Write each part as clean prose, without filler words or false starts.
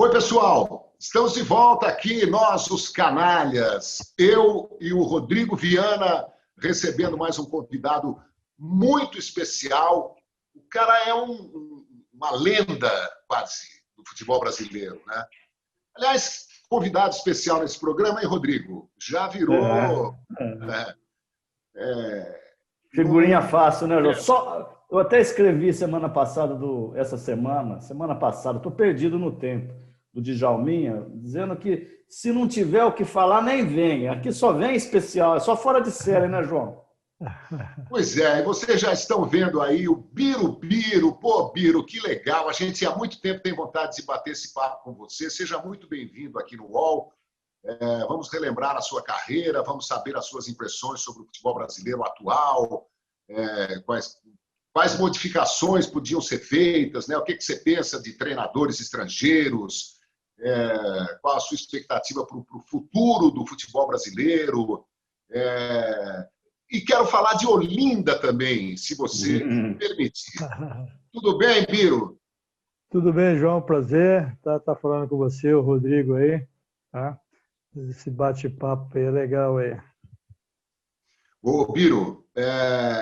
Oi, pessoal! Estamos de volta aqui, nós, os canalhas. Eu e o Rodrigo Viana recebendo mais um convidado muito especial. O cara é uma lenda, quase, do futebol brasileiro, né? Aliás, convidado especial nesse programa, hein, Rodrigo? Já virou... Figurinha fácil, né, João? Eu até escrevi semana passada, essa semana passada, estou perdido no tempo, do Djalminha, dizendo que se não tiver o que falar, nem vem. Aqui só vem especial, é só fora de série, né, João? Pois é, e vocês já estão vendo aí o Birubiru. Pô, Biro, que legal. A gente há muito tempo tem vontade de bater esse papo com você. Seja muito bem-vindo aqui no UOL. Vamos relembrar a sua carreira, vamos saber as suas impressões sobre o futebol brasileiro atual, quais modificações podiam ser feitas, né? O que você pensa de treinadores estrangeiros, qual a sua expectativa para o futuro do futebol brasileiro. E quero falar de Olinda também, se você me permitir. Tudo bem, Biro? Tudo bem, João, prazer tá falando com você, o Rodrigo aí, tá? Esse bate-papo aí é legal aí. Ô, Biro,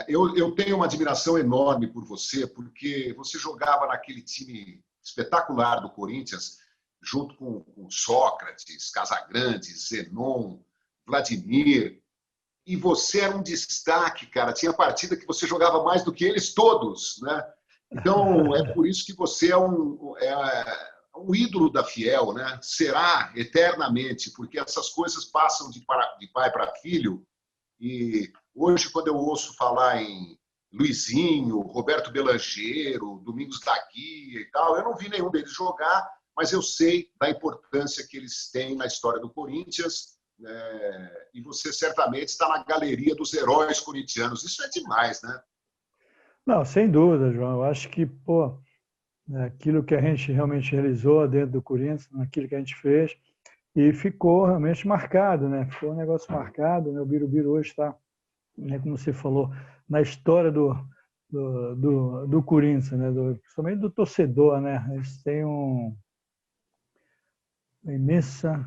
eu tenho uma admiração enorme por você, porque você jogava naquele time espetacular do Corinthians, junto com Sócrates, Casagrande, Zenon, Vladimir, e você era um destaque, cara. Tinha partida que você jogava mais do que eles todos, né? Então, é por isso que você é um ídolo da Fiel, né? Será eternamente, porque essas coisas passam de pai para filho. E hoje, quando eu ouço falar em Luizinho, Roberto Belangeiro, Domingos da Guia e tal, eu não vi nenhum deles jogar, mas eu sei da importância que eles têm na história do Corinthians, e você certamente está na galeria dos heróis corintianos. Isso é demais, né? Não, sem dúvida, João. Eu acho que, aquilo que a gente realmente realizou dentro do Corinthians, aquilo que a gente fez, e ficou realmente marcado, né? Ficou um negócio marcado, né? O Birubiru hoje está, né, como você falou, na história do Corinthians, né? Principalmente do torcedor, né? Eles têm uma imensa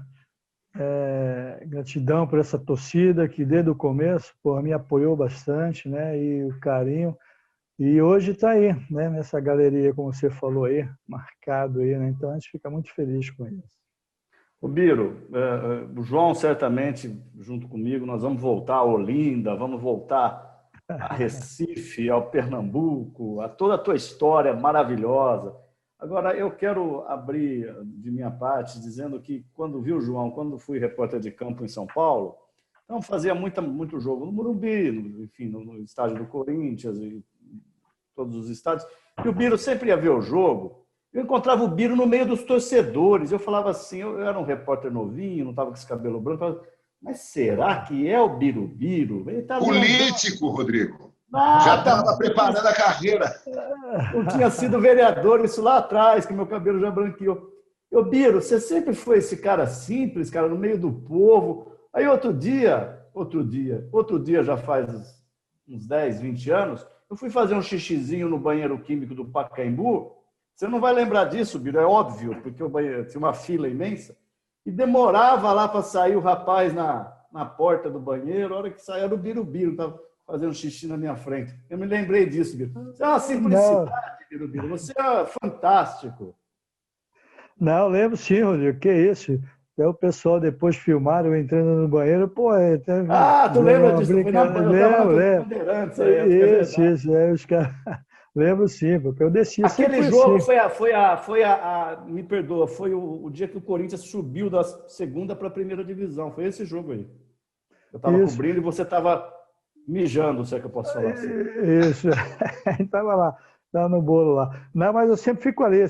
gratidão por essa torcida que desde o começo, me apoiou bastante, né? E o carinho. E hoje está aí, né? Nessa galeria, como você falou aí, marcado aí, né? Então a gente fica muito feliz com isso. O Biro, o João certamente, junto comigo, nós vamos voltar a Olinda, vamos voltar a Recife, ao Pernambuco, a toda a tua história maravilhosa. Agora, eu quero abrir de minha parte dizendo que, quando fui repórter de campo em São Paulo, então fazia muito jogo no Morumbi, enfim, no estádio do Corinthians, e todos os estádios, e o Biro sempre ia ver o jogo. Eu encontrava o Biro no meio dos torcedores. Eu falava assim, eu era um repórter novinho, não estava com esse cabelo branco. Falava, mas será que é o Birubiru? Tá político, Rodrigo. Já estava preparando a carreira. Eu tinha sido vereador, isso lá atrás, que meu cabelo já branqueou. Eu, Biro, você sempre foi esse cara simples, cara, no meio do povo. Aí outro dia, já faz uns 10, 20 anos, eu fui fazer um xixizinho no banheiro químico do Pacaembu. Você não vai lembrar disso, Biro, é óbvio, porque o banheiro tinha uma fila imensa e demorava lá para sair o rapaz na porta do banheiro. A hora que saía era o Birubiru, estava fazendo xixi na minha frente. Eu me lembrei disso, Biro. Você é uma simplicidade, Birubiru. Você é fantástico. Não, lembro sim, Rodrigo. Que isso? Até o pessoal depois filmaram eu entrando no banheiro. Tu lembra disso? Foi na Bandeirantes. Isso. Os caras... Lembro sim, porque eu desci. Aquele jogo assim. Me perdoa, foi o dia que o Corinthians subiu da segunda para a primeira divisão. Foi esse jogo aí. Eu estava cobrindo e você estava mijando, se é que eu posso falar assim. Isso, estava lá, estava no bolo lá. Não, mas eu sempre fico ali,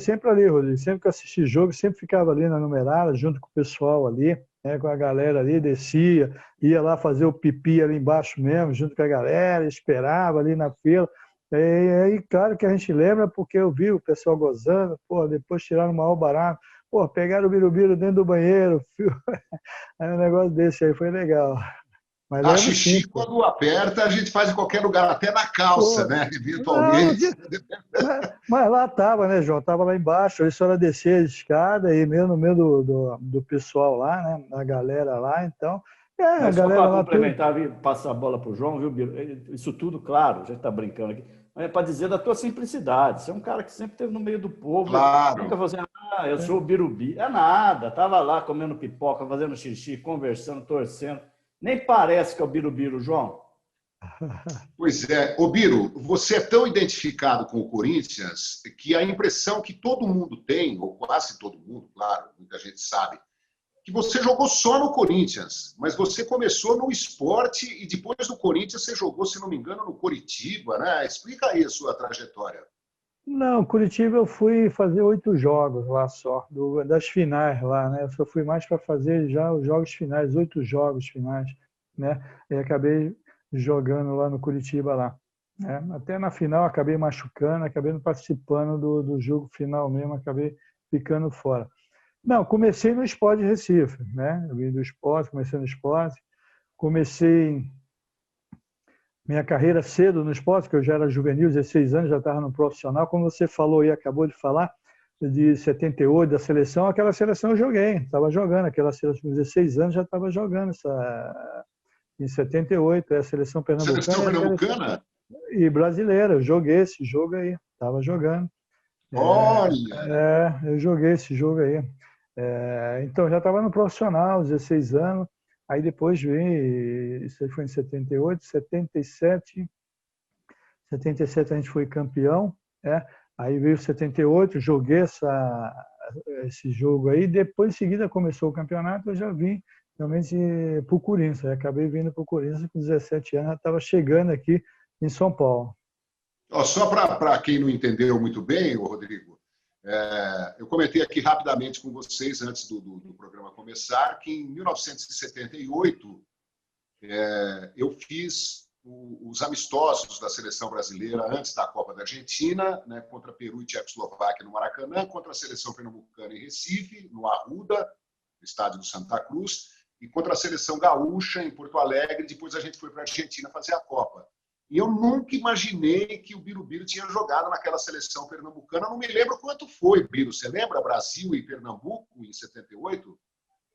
Rodrigo. Sempre que eu assisti jogo, sempre ficava ali na numerada, junto com o pessoal ali, né, com a galera ali, descia, ia lá fazer o pipi ali embaixo mesmo, junto com a galera, esperava ali na fila. E aí, claro que a gente lembra, porque eu vi o pessoal gozando, depois tiraram o maior barato, pegaram o Birubiru dentro do banheiro, aí um negócio desse aí foi legal. Mas A levo xixi, sim, pô. quando aperta, a gente faz em qualquer lugar, até na calça, Pô, né? não, Eventualmente. mas lá estava, né, João? Estava lá embaixo, aí só era descer a escada e meio no meio do pessoal lá, né? A galera lá, então. A Mas só galera para lá tudo. complementar e passar a bola para o João, viu, Biro? Isso tudo, claro, a gente está brincando aqui, mas é para dizer da tua simplicidade. Você é um cara que sempre esteve no meio do povo, nunca Claro. falou assim, eu sou o Birubi. É nada, estava lá comendo pipoca, fazendo xixi, conversando, torcendo. Nem parece que é o Birubiru, João. Pois é. Ô, Biro, você é tão identificado com o Corinthians que a impressão que todo mundo tem, ou quase todo mundo, claro, muita gente sabe, que você jogou só no Corinthians, mas você começou no esporte e depois do Corinthians você jogou, se não me engano, no Coritiba, né? Explica aí a sua trajetória. Não, Curitiba eu fui fazer 8 jogos lá só, das finais lá, né? Eu só fui mais para fazer já os jogos finais, 8 jogos finais, né? E acabei jogando lá no Curitiba lá, né? Até na final acabei machucando, acabei não participando do jogo final mesmo, acabei ficando fora. Não, comecei no Sport de Recife, né? Eu vim do esporte, comecei no esporte, comecei minha carreira cedo no esporte, que eu já era juvenil, 16 anos, já estava no profissional. Como você falou e acabou de falar, de 78, da seleção, aquela seleção eu joguei, estava jogando, aquela seleção, com 16 anos já estava jogando, em 78, é a seleção pernambucana Seleção pernambucana? e brasileira, eu joguei esse jogo aí, estava jogando. Olha, Eu joguei esse jogo aí. Então, já estava no profissional, 16 anos. Aí depois veio, isso aí foi em 78, 77. 77 a gente foi campeão. Aí veio 78, joguei esse jogo aí. Depois, em seguida, começou o campeonato, eu já vim realmente para o Corinthians. Aí acabei vindo para o Corinthians com 17 anos, estava chegando aqui em São Paulo. ó, só para quem não entendeu muito bem, Rodrigo, eu comentei aqui rapidamente com vocês, antes do programa começar, que em 1978 eu fiz os amistosos da seleção brasileira antes da Copa da Argentina, né, contra Peru e Tchecoslováquia no Maracanã, contra a seleção pernambucana em Recife, no Arruda, no estádio do Santa Cruz, e contra a seleção gaúcha em Porto Alegre. Depois a gente foi para a Argentina fazer a Copa. E eu nunca imaginei que o Birubiru tinha jogado naquela seleção pernambucana. Não me lembro quanto foi, Biro. Você lembra Brasil e Pernambuco em 78?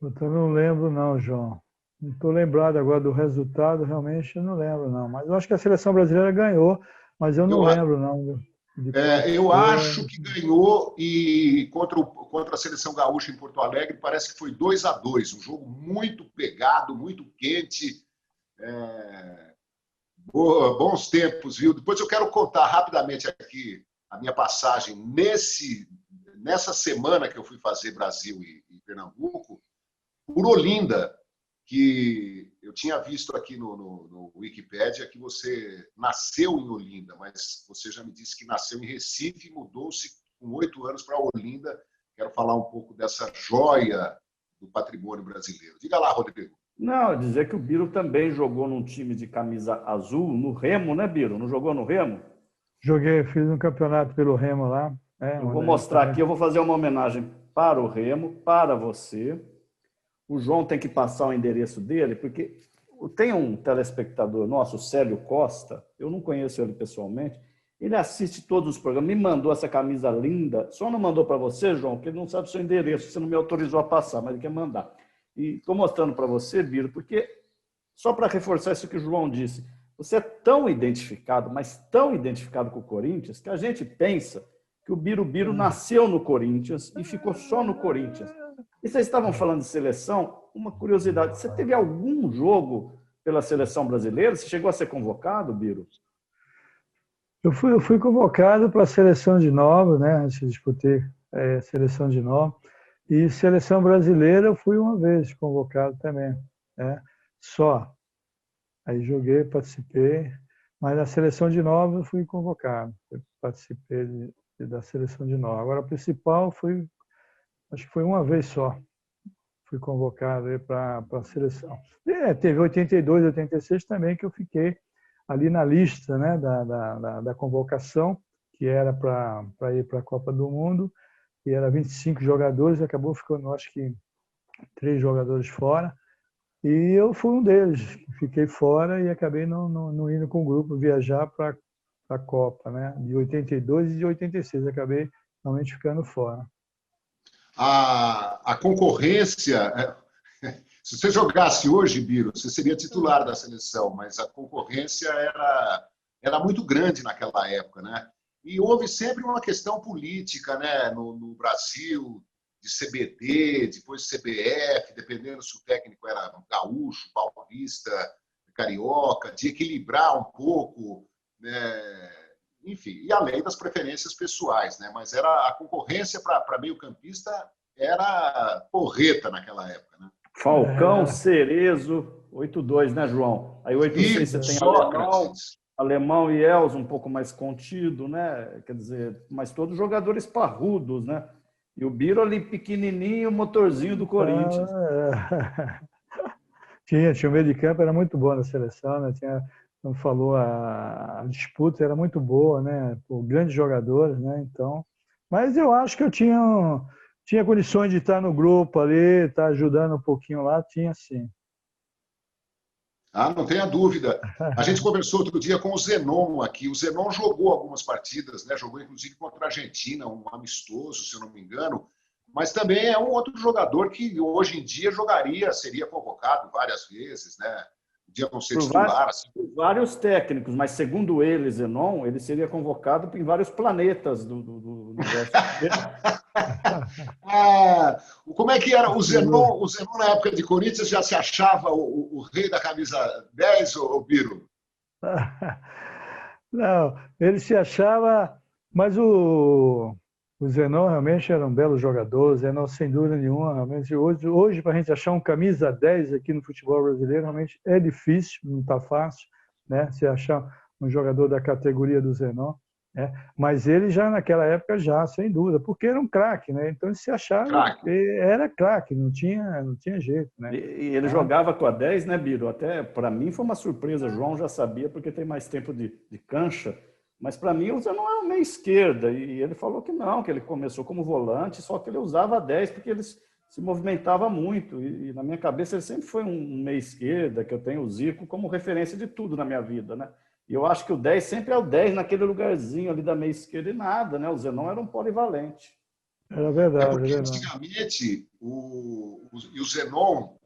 Eu não lembro não, João. Não estou lembrado agora do resultado, realmente eu não lembro não. Mas eu acho que a seleção brasileira ganhou, mas eu não Eu, lembro não de quanto eu foi. acho que ganhou e contra a seleção gaúcha em Porto Alegre parece que foi 2-2. Um jogo muito pegado, muito quente. Bons tempos, viu? Depois eu quero contar rapidamente aqui a minha passagem nessa semana que eu fui fazer Brasil e Pernambuco, por Olinda, que eu tinha visto aqui no Wikipédia que você nasceu em Olinda, mas você já me disse que nasceu em Recife e mudou-se com 8 anos para Olinda. Quero falar um pouco dessa joia do patrimônio brasileiro. Diga lá, Rodrigo. Não, dizer que o Biro também jogou num time de camisa azul, no Remo, né, Biro? Não jogou no Remo? Joguei, fiz um campeonato pelo Remo lá, Eu vou onde a gente mostrar também. aqui, eu vou fazer uma homenagem para o Remo, para você. O João tem que passar o endereço dele, porque tem um telespectador nosso, o Célio Costa, eu não conheço ele pessoalmente, ele assiste todos os programas, me mandou essa camisa linda, só não mandou para você, João, porque ele não sabe o seu endereço, você não me autorizou a passar, mas ele quer mandar. E estou mostrando para você, Biro, porque, só para reforçar isso que o João disse, você é tão identificado, mas tão identificado com o Corinthians, que a gente pensa que o Birubiru nasceu no Corinthians e ficou só no Corinthians. E vocês estavam falando de seleção, uma curiosidade, você teve algum jogo pela seleção brasileira? Você chegou a ser convocado, Biro? Eu fui convocado para a seleção de novos, né? Antes de disputei seleção de novos. E seleção brasileira eu fui uma vez convocado também, né? Só. Aí joguei, participei, mas na seleção de novos eu fui convocado. Eu participei da seleção de novos. Agora, a principal acho que foi uma vez só. Fui convocado para a seleção. Teve 82, 86 também que eu fiquei ali na lista, né, da convocação, que era para ir para a Copa do Mundo, e era 25 jogadores, acabou ficando, acho que, 3 jogadores fora. E eu fui um deles, fiquei fora e acabei não indo com o grupo viajar para a Copa, né? De 82 e de 86, acabei realmente ficando fora. A concorrência, se você jogasse hoje, Biro, você seria titular da seleção, mas a concorrência era muito grande naquela época, né? E houve sempre uma questão política, né? No Brasil, de CBD, depois CBF, dependendo se o técnico era gaúcho, paulista, carioca, de equilibrar um pouco, né? Enfim, e além das preferências pessoais, né? Mas a concorrência para meio-campista era porreta naquela época, né? Falcão, Cerezo, 8-2, né, João? Aí 8-6 você tem Alemão e Els um pouco mais contido, né? Quer dizer, mas todos jogadores parrudos, né? E o Biro ali pequenininho, o motorzinho do Corinthians. Tinha o meio de campo, era muito bom na seleção, né? Como falou, a disputa era muito boa, né? Por grandes jogadores, né? Então, mas eu acho que eu tinha condições de estar no grupo ali, estar ajudando um pouquinho lá, tinha sim. Ah, não tenha dúvida. A gente conversou outro dia com o Zenon aqui. O Zenon jogou algumas partidas, né? Jogou inclusive contra a Argentina, um amistoso, se eu não me engano. Mas também é um outro jogador que hoje em dia seria convocado várias vezes, né? Podia não ser titular. Assim. Por vários técnicos, mas segundo ele, Zenon, ele seria convocado em vários planetas do universo. Como é que era? O Zenon, na época de Corinthians, já se achava o rei da camisa 10, ou Biro? Não, ele se achava, mas o Zenon realmente era um belo jogador, o Zenon sem dúvida nenhuma, realmente hoje para a gente achar um camisa 10 aqui no futebol brasileiro, realmente é difícil, não está fácil, né? Se achar um jogador da categoria do Zenon, né? Mas ele já naquela época já, sem dúvida, porque era um craque, né? Então ele se achava, era craque, não tinha jeito, né? E ele jogava com a 10, né, Biro? Até para mim foi uma surpresa, João já sabia porque tem mais tempo de cancha. Mas para mim o Zenon é meia esquerda, e ele falou que não, que ele começou como volante, só que ele usava 10 porque ele se movimentava muito, e na minha cabeça ele sempre foi um meia esquerda, que eu tenho o Zico como referência de tudo na minha vida, né? E eu acho que o 10 sempre é o 10 naquele lugarzinho ali da meia esquerda e nada, né? O Zenon era um polivalente. Era verdade. Porque antigamente o Zenon,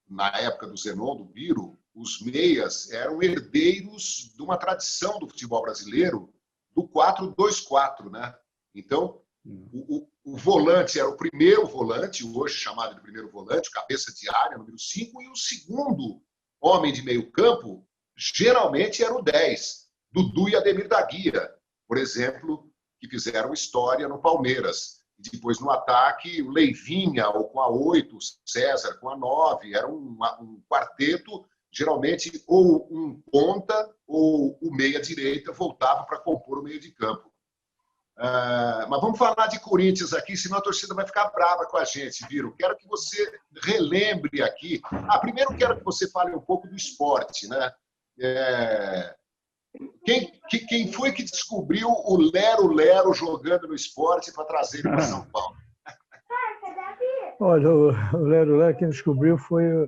na época do Zenon, do Biro, os meias eram herdeiros de uma tradição do futebol brasileiro do 4-2-4, né? Então, o volante era o primeiro volante, hoje chamado de primeiro volante, cabeça de área, número 5, e o segundo homem de meio campo, geralmente era o 10, Dudu e Ademir da Guia, por exemplo, que fizeram história no Palmeiras. E depois, no ataque, o Leivinha, ou com a 8, o César com a 9, era um quarteto. Geralmente, ou um ponta ou o meia-direita voltava para compor o meio de campo. Mas vamos falar de Corinthians aqui, senão a torcida vai ficar brava com a gente, Biro. Quero que você relembre aqui. Primeiro quero que você fale um pouco do esporte, né? Quem foi que descobriu o Lero-Lero jogando no esporte para trazer ele para São Paulo? Olha, o Lero-Lero quem descobriu foi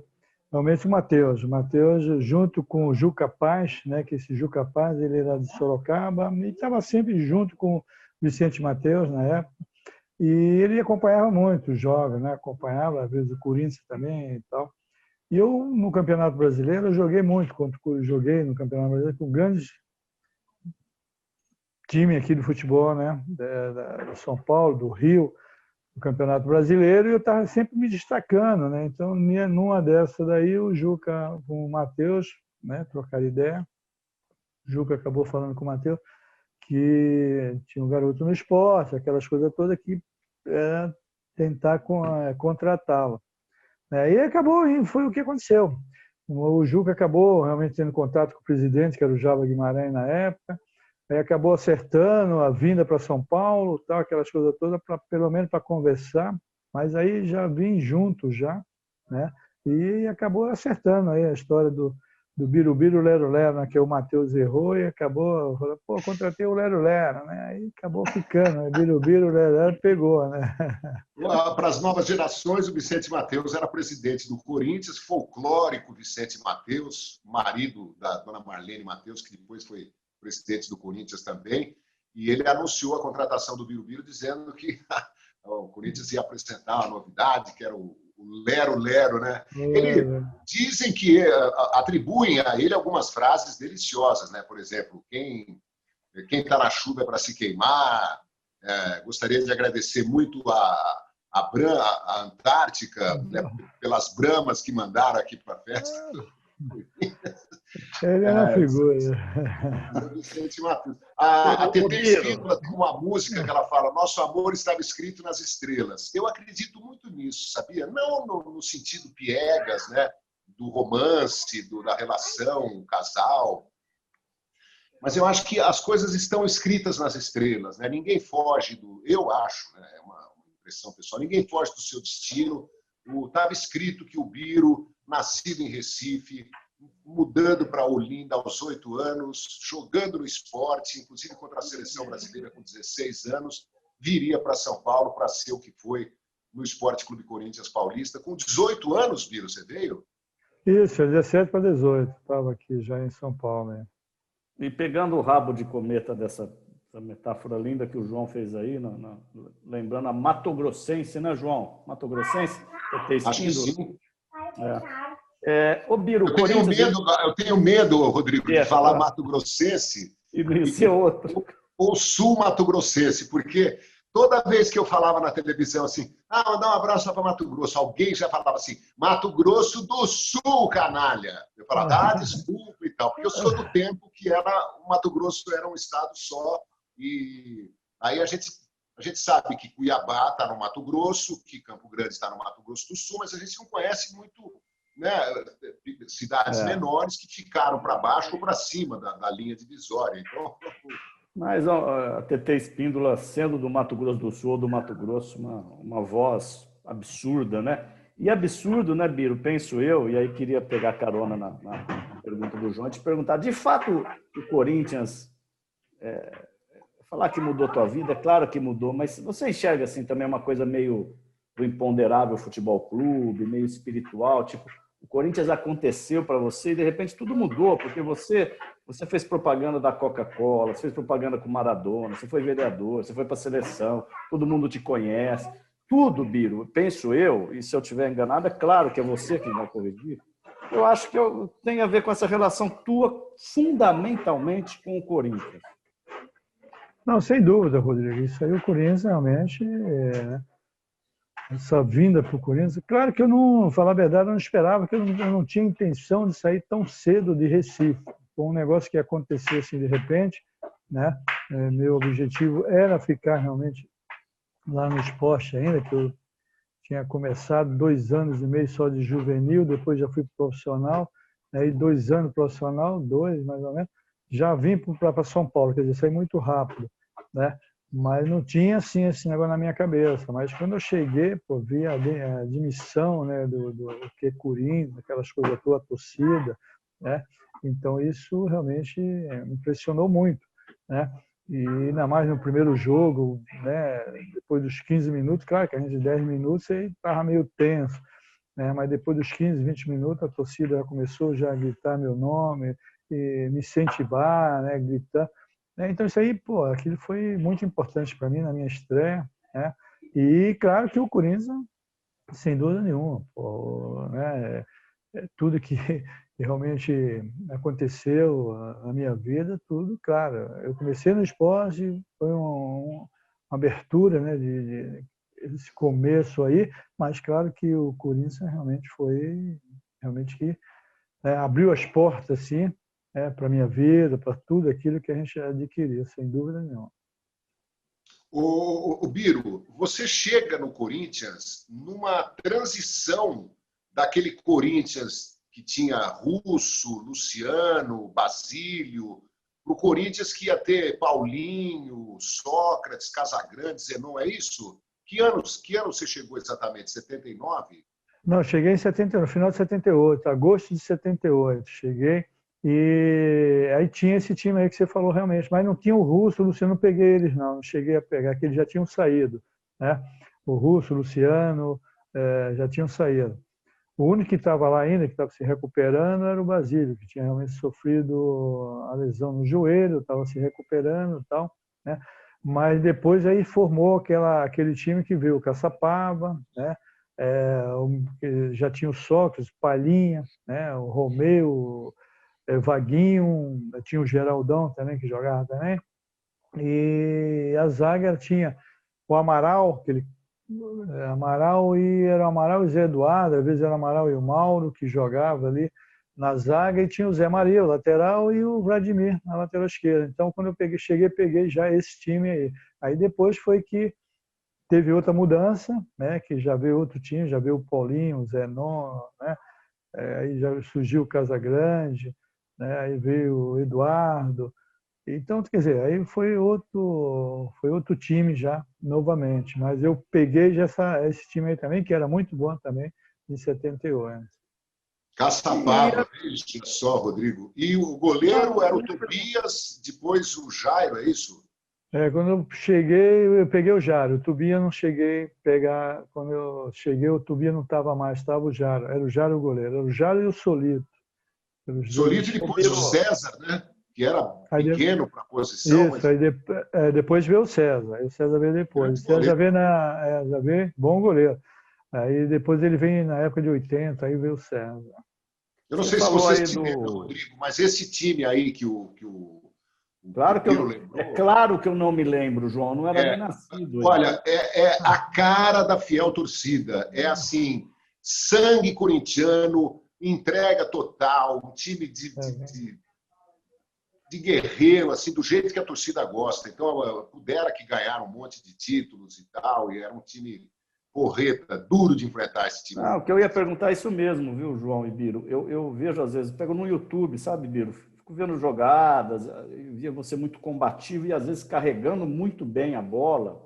realmente o Matheus. O Matheus, junto com o Juca Paz, né, que esse Juca Paz ele era de Sorocaba, e estava sempre junto com o Vicente Matheus na época, e ele acompanhava muito os jogos, né, acompanhava, às vezes, o Corinthians também e tal. E eu, no Campeonato Brasileiro, eu joguei muito, joguei no Campeonato Brasileiro com grandes time aqui do futebol, né, do São Paulo, do Rio, do Campeonato Brasileiro, e eu estava sempre me destacando, né? Então, numa dessas daí, o Juca com o Matheus, né, trocaram ideia. O Juca acabou falando com o Matheus que tinha um garoto no esporte, aquelas coisas todas que tentar contratá-lo. E acabou, foi o que aconteceu. O Juca acabou realmente tendo contato com o presidente, que era o Java Guimarães na época, aí acabou acertando a vinda para São Paulo, tal, aquelas coisas todas, pelo menos para conversar, mas aí já vim junto já, né? E acabou acertando aí a história do do Birubiru Lero Lero, né, que o Matheus errou e acabou, falou, pô, contratei o Lero Lero, né? Aí acabou ficando, né? Birubiru Lero Lero pegou, né? Para as novas gerações, o Vicente Matheus era presidente do Corinthians, folclórico Vicente Matheus, marido da dona Marlene Matheus, que depois foi presidente do Corinthians também, e ele anunciou a contratação do Birubiru dizendo que o Corinthians ia apresentar uma novidade, que era o Lero Lero, né? Dizem que atribuem a ele algumas frases deliciosas, né? Por exemplo, quem está na chuva é para se queimar. Gostaria de agradecer muito a Antártica, né, pelas bramas que mandaram aqui para a festa. Ele é uma figura. A TT Espíndola tem uma música que ela fala: nosso amor estava escrito nas estrelas. Eu acredito muito nisso, sabia? Não no sentido piegas, né, do romance, da relação, casal. Mas eu acho que as coisas estão escritas nas estrelas, né? Ninguém foge do... Eu acho, né? É uma impressão pessoal, ninguém foge do seu destino. Estava escrito que o Biro, nascido em Recife, mudando para Olinda aos 8 anos, jogando no esporte, inclusive contra a seleção brasileira com 16 anos, viria para São Paulo para ser o que foi no Esporte Clube Corinthians Paulista. Com 18 anos, Biro, você veio? Isso, 17 para 18. Estava aqui já em São Paulo, né? E pegando o rabo de cometa dessa metáfora linda que o João fez aí, lembrando a Mato Grossense, né, João? Mato Grossense? Acho que sim. Ô, Biro, eu tenho medo, Rodrigo, de falar Mato Grossense e ser outro. Ou Sul Mato Grossense, porque toda vez que eu falava na televisão assim, mandar um abraço para Mato Grosso, alguém já falava assim, Mato Grosso do Sul, canalha. Eu falava, desculpa e tal, porque eu sou do tempo que o Mato Grosso era um estado só, e aí a gente sabe que Cuiabá está no Mato Grosso, que Campo Grande está no Mato Grosso do Sul, mas a gente não conhece muito, né, cidades menores que ficaram para baixo ou para cima da linha divisória. Então... Mas a TT Espíndola, sendo do Mato Grosso do Sul ou do Mato Grosso, uma voz absurda, né? E absurdo, né, Biro? Penso eu, e aí queria pegar carona na pergunta do João, te perguntar, de fato, o Corinthians, falar que mudou tua vida, é claro que mudou, mas você enxerga assim também uma coisa meio do imponderável futebol clube, meio espiritual, tipo, o Corinthians aconteceu para você e de repente tudo mudou, porque você fez propaganda da Coca-Cola, você fez propaganda com Maradona, você foi vereador, você foi para a seleção, todo mundo te conhece. Tudo, Biro, penso eu, e se eu estiver enganado, é claro que é você quem vai corrigir. Eu acho que tem a ver com essa relação tua fundamentalmente com o Corinthians. Não, sem dúvida, Rodrigo. Isso aí o Corinthians realmente... essa vinda para o Corinthians. Claro que eu não, falar a verdade, eu não esperava, que eu não tinha intenção de sair tão cedo de Recife. Foi um negócio que aconteceu assim de repente, né? Meu objetivo era ficar realmente lá no esporte ainda, que eu tinha começado 2 anos e meio só de juvenil, depois já fui profissional, aí 2 anos profissional, 2 mais ou menos, já vim para São Paulo, quer dizer, saí muito rápido, né? Mas não tinha assim esse negócio na minha cabeça. Mas quando eu cheguei, vi a admissão, né, do que Corinthians, aquelas coisas todas, a torcida, né? Então isso realmente me impressionou muito, né? E ainda mais no primeiro jogo, né, depois dos 15 minutos, claro que a gente 10 minutos aí estava meio tenso, né? Mas depois dos 15, 20 minutos a torcida já começou já a gritar meu nome, e me incentivar, né, gritar. Então, isso aí, aquilo foi muito importante para mim na minha estreia, né? E, claro, que o Corinthians, sem dúvida nenhuma, né? Tudo que realmente aconteceu na minha vida, tudo, claro. Eu comecei no esporte, foi uma abertura, né, esse começo aí, mas, claro, que o Corinthians realmente foi, realmente que abriu as portas, assim, para a minha vida, para tudo aquilo que a gente adquiriu, sem dúvida nenhuma. O Biro, você chega no Corinthians numa transição daquele Corinthians que tinha Russo, Luciano, Basílio, para o Corinthians que ia ter Paulinho, Sócrates, Casagrande, Zenon, é isso? Que ano você chegou exatamente? 79? Não, cheguei em 70, no final de 78, agosto de 78, cheguei. E aí tinha esse time aí que você falou realmente, mas não tinha o Russo, o Luciano, não peguei eles não cheguei a pegar, que eles já tinham saído, né? O Russo, o Luciano, já tinham saído. O único que estava lá ainda, que estava se recuperando, era o Basílio, que tinha realmente sofrido a lesão no joelho, estava se recuperando e tal, né? Mas depois aí formou aquele time que veio o Caçapava, né? Que já tinha o Sócrates, Palhinha, né? O Romeu, Vaguinho, tinha o Geraldão também, que jogava também. E a zaga tinha o Amaral, Amaral era o Amaral e o Zé Eduardo, às vezes era o Amaral e o Mauro que jogava ali na zaga, e tinha o Zé Maria, o lateral, e o Vladimir na lateral esquerda. Então, quando eu peguei já esse time aí. Aí depois foi que teve outra mudança, né, que já veio outro time, já veio o Paulinho, o Zenon, né, aí já surgiu o Casagrande, né, aí veio o Eduardo. Então, quer dizer, aí foi outro time já, novamente. Mas eu peguei já esse time aí também, que era muito bom também, em 78. Caçapava, veja só, Rodrigo. E o goleiro era o Tobias, depois o Jairo, é isso? Quando eu cheguei, eu peguei o Jário. O Tubia não cheguei a pegar. Quando eu cheguei, o Tubia não estava mais, estava o Jário. Era o Jário o goleiro. Era o Jário e o Solito. Solito e depois o César, né? Que era pequeno para a posição. Isso, aí depois veio o César. Aí o César veio depois. O César veio já veio, bom goleiro. Aí depois ele vem na época de 80, aí veio o César. Eu não sei se vocês se lembram, Rodrigo, mas esse time aí que o Claro que é claro que eu não me lembro, João, não era nem nascido. Olha, é a cara da fiel torcida. É assim, sangue corintiano, entrega total, um time de guerreiro, assim, do jeito que a torcida gosta. Então, pudera que ganhar um monte de títulos e tal, e era um time porreta, duro de enfrentar esse time. O que eu ia perguntar é isso mesmo, viu, João e Biro? Eu vejo, às vezes, pego no YouTube, sabe, Biro? Fico vendo jogadas, eu via você muito combativo e, às vezes, carregando muito bem a bola,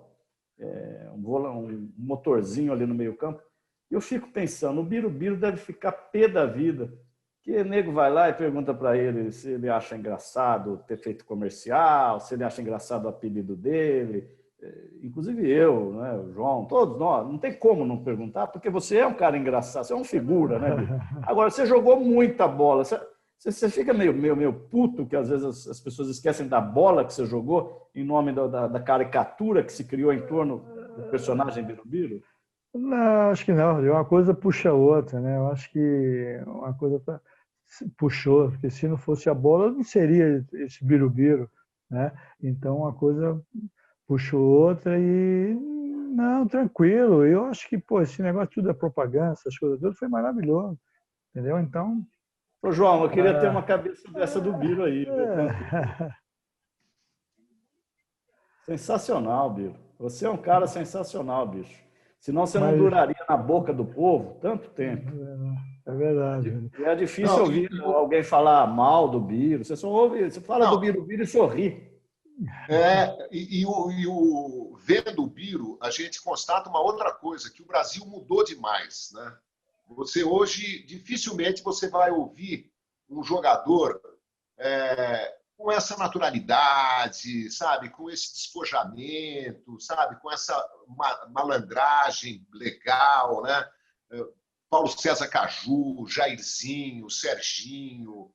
um motorzinho ali no meio campo. E eu fico pensando, o Biro deve ficar pé da vida, que o nego vai lá e pergunta para ele se ele acha engraçado ter feito comercial, se ele acha engraçado o apelido dele. Inclusive eu, né, o João, todos nós, não tem como não perguntar, porque você é um cara engraçado, você é uma figura, né, Biro? Agora, você jogou muita bola, você fica meio puto que às vezes as pessoas esquecem da bola que você jogou em nome da caricatura que se criou em torno do personagem Birubiru? Não, acho que não. Uma coisa puxa a outra, né? Eu acho que uma coisa puxou, porque se não fosse a bola, não seria esse Birubiru, né? Então, uma coisa puxou outra e... Não, tranquilo. Eu acho que, pô, esse negócio tudo é propaganda, essas coisas todas, foi maravilhoso, entendeu? Então... Ô, João, eu queria ter uma cabeça dessa do Biro aí. Sensacional, Biro. Você é um cara sensacional, bicho. Senão você não duraria na boca do povo tanto tempo. É verdade. E é difícil ouvir alguém falar mal do Biro. Você só ouve, você fala do Biro e sorri. Vendo o Biro, a gente constata uma outra coisa, que o Brasil mudou demais, né? Você hoje, dificilmente você vai ouvir um jogador com essa naturalidade, sabe, com esse despojamento, sabe, com essa malandragem legal, né? Paulo César Caju, Jairzinho, Serginho.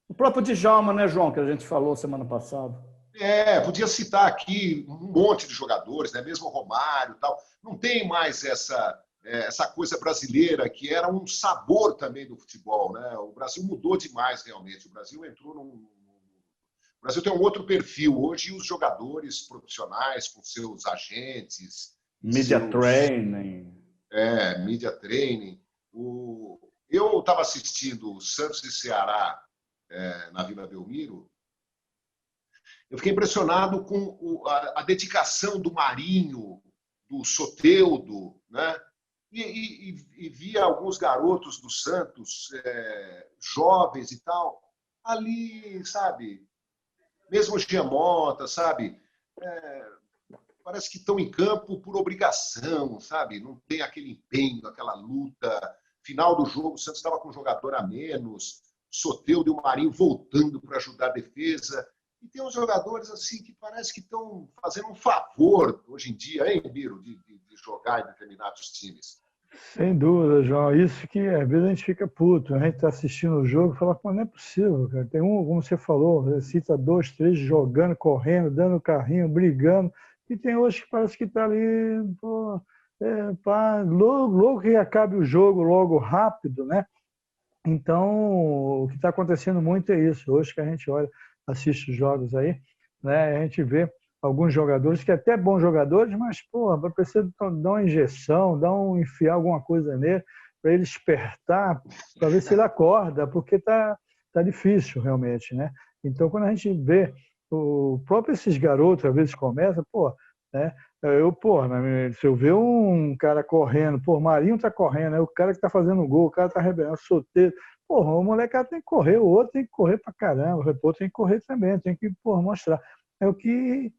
O próprio Djalma, né, João, que a gente falou semana passada. Podia citar aqui um monte de jogadores, né? Mesmo o Romário e tal. Não tem mais essa coisa brasileira que era um sabor também do futebol, né? O Brasil mudou demais realmente. O Brasil entrou O Brasil tem um outro perfil. Hoje os jogadores profissionais com seus agentes, media training. Media training. Eu estava assistindo Santos e Ceará na Vila Belmiro. Eu fiquei impressionado com a dedicação do Marinho, do Soteldo, né? E via alguns garotos do Santos, jovens e tal, ali, sabe? Mesmo o Giamota, sabe? parece que estão em campo por obrigação, sabe? Não tem aquele empenho, aquela luta. Final do jogo, o Santos estava com um jogador a menos, Soteldo e o Marinho voltando para ajudar a defesa. E tem uns jogadores assim que parece que estão fazendo um favor hoje em dia, hein, Biro, de jogar em determinados times. Sem dúvida, João. Isso que às vezes a gente fica puto. A gente está assistindo o jogo e fala, pô, não é possível, cara. Tem um, como você falou, cita 2, 3 jogando, correndo, dando carrinho, brigando. E tem hoje que parece que está ali, pô, logo que acabe o jogo, logo rápido, né? Então, o que está acontecendo muito é isso. Hoje que a gente olha, assiste os jogos aí, né? A gente vê alguns jogadores que até bons jogadores, mas pô, precisa dar uma injeção, enfiar alguma coisa nele para ele despertar, para ver se ele acorda, porque tá difícil realmente, né? Então, quando a gente vê o próprio esses garotos às vezes começa, pô, né? Se eu ver um cara correndo, pô, o Marinho tá correndo, é o cara que tá fazendo gol, o cara tá arrebentando, Soteldo. Porra, o molecada tem que correr, o outro tem que correr pra caramba, o outro tem que correr também, tem que, porra, mostrar. É o que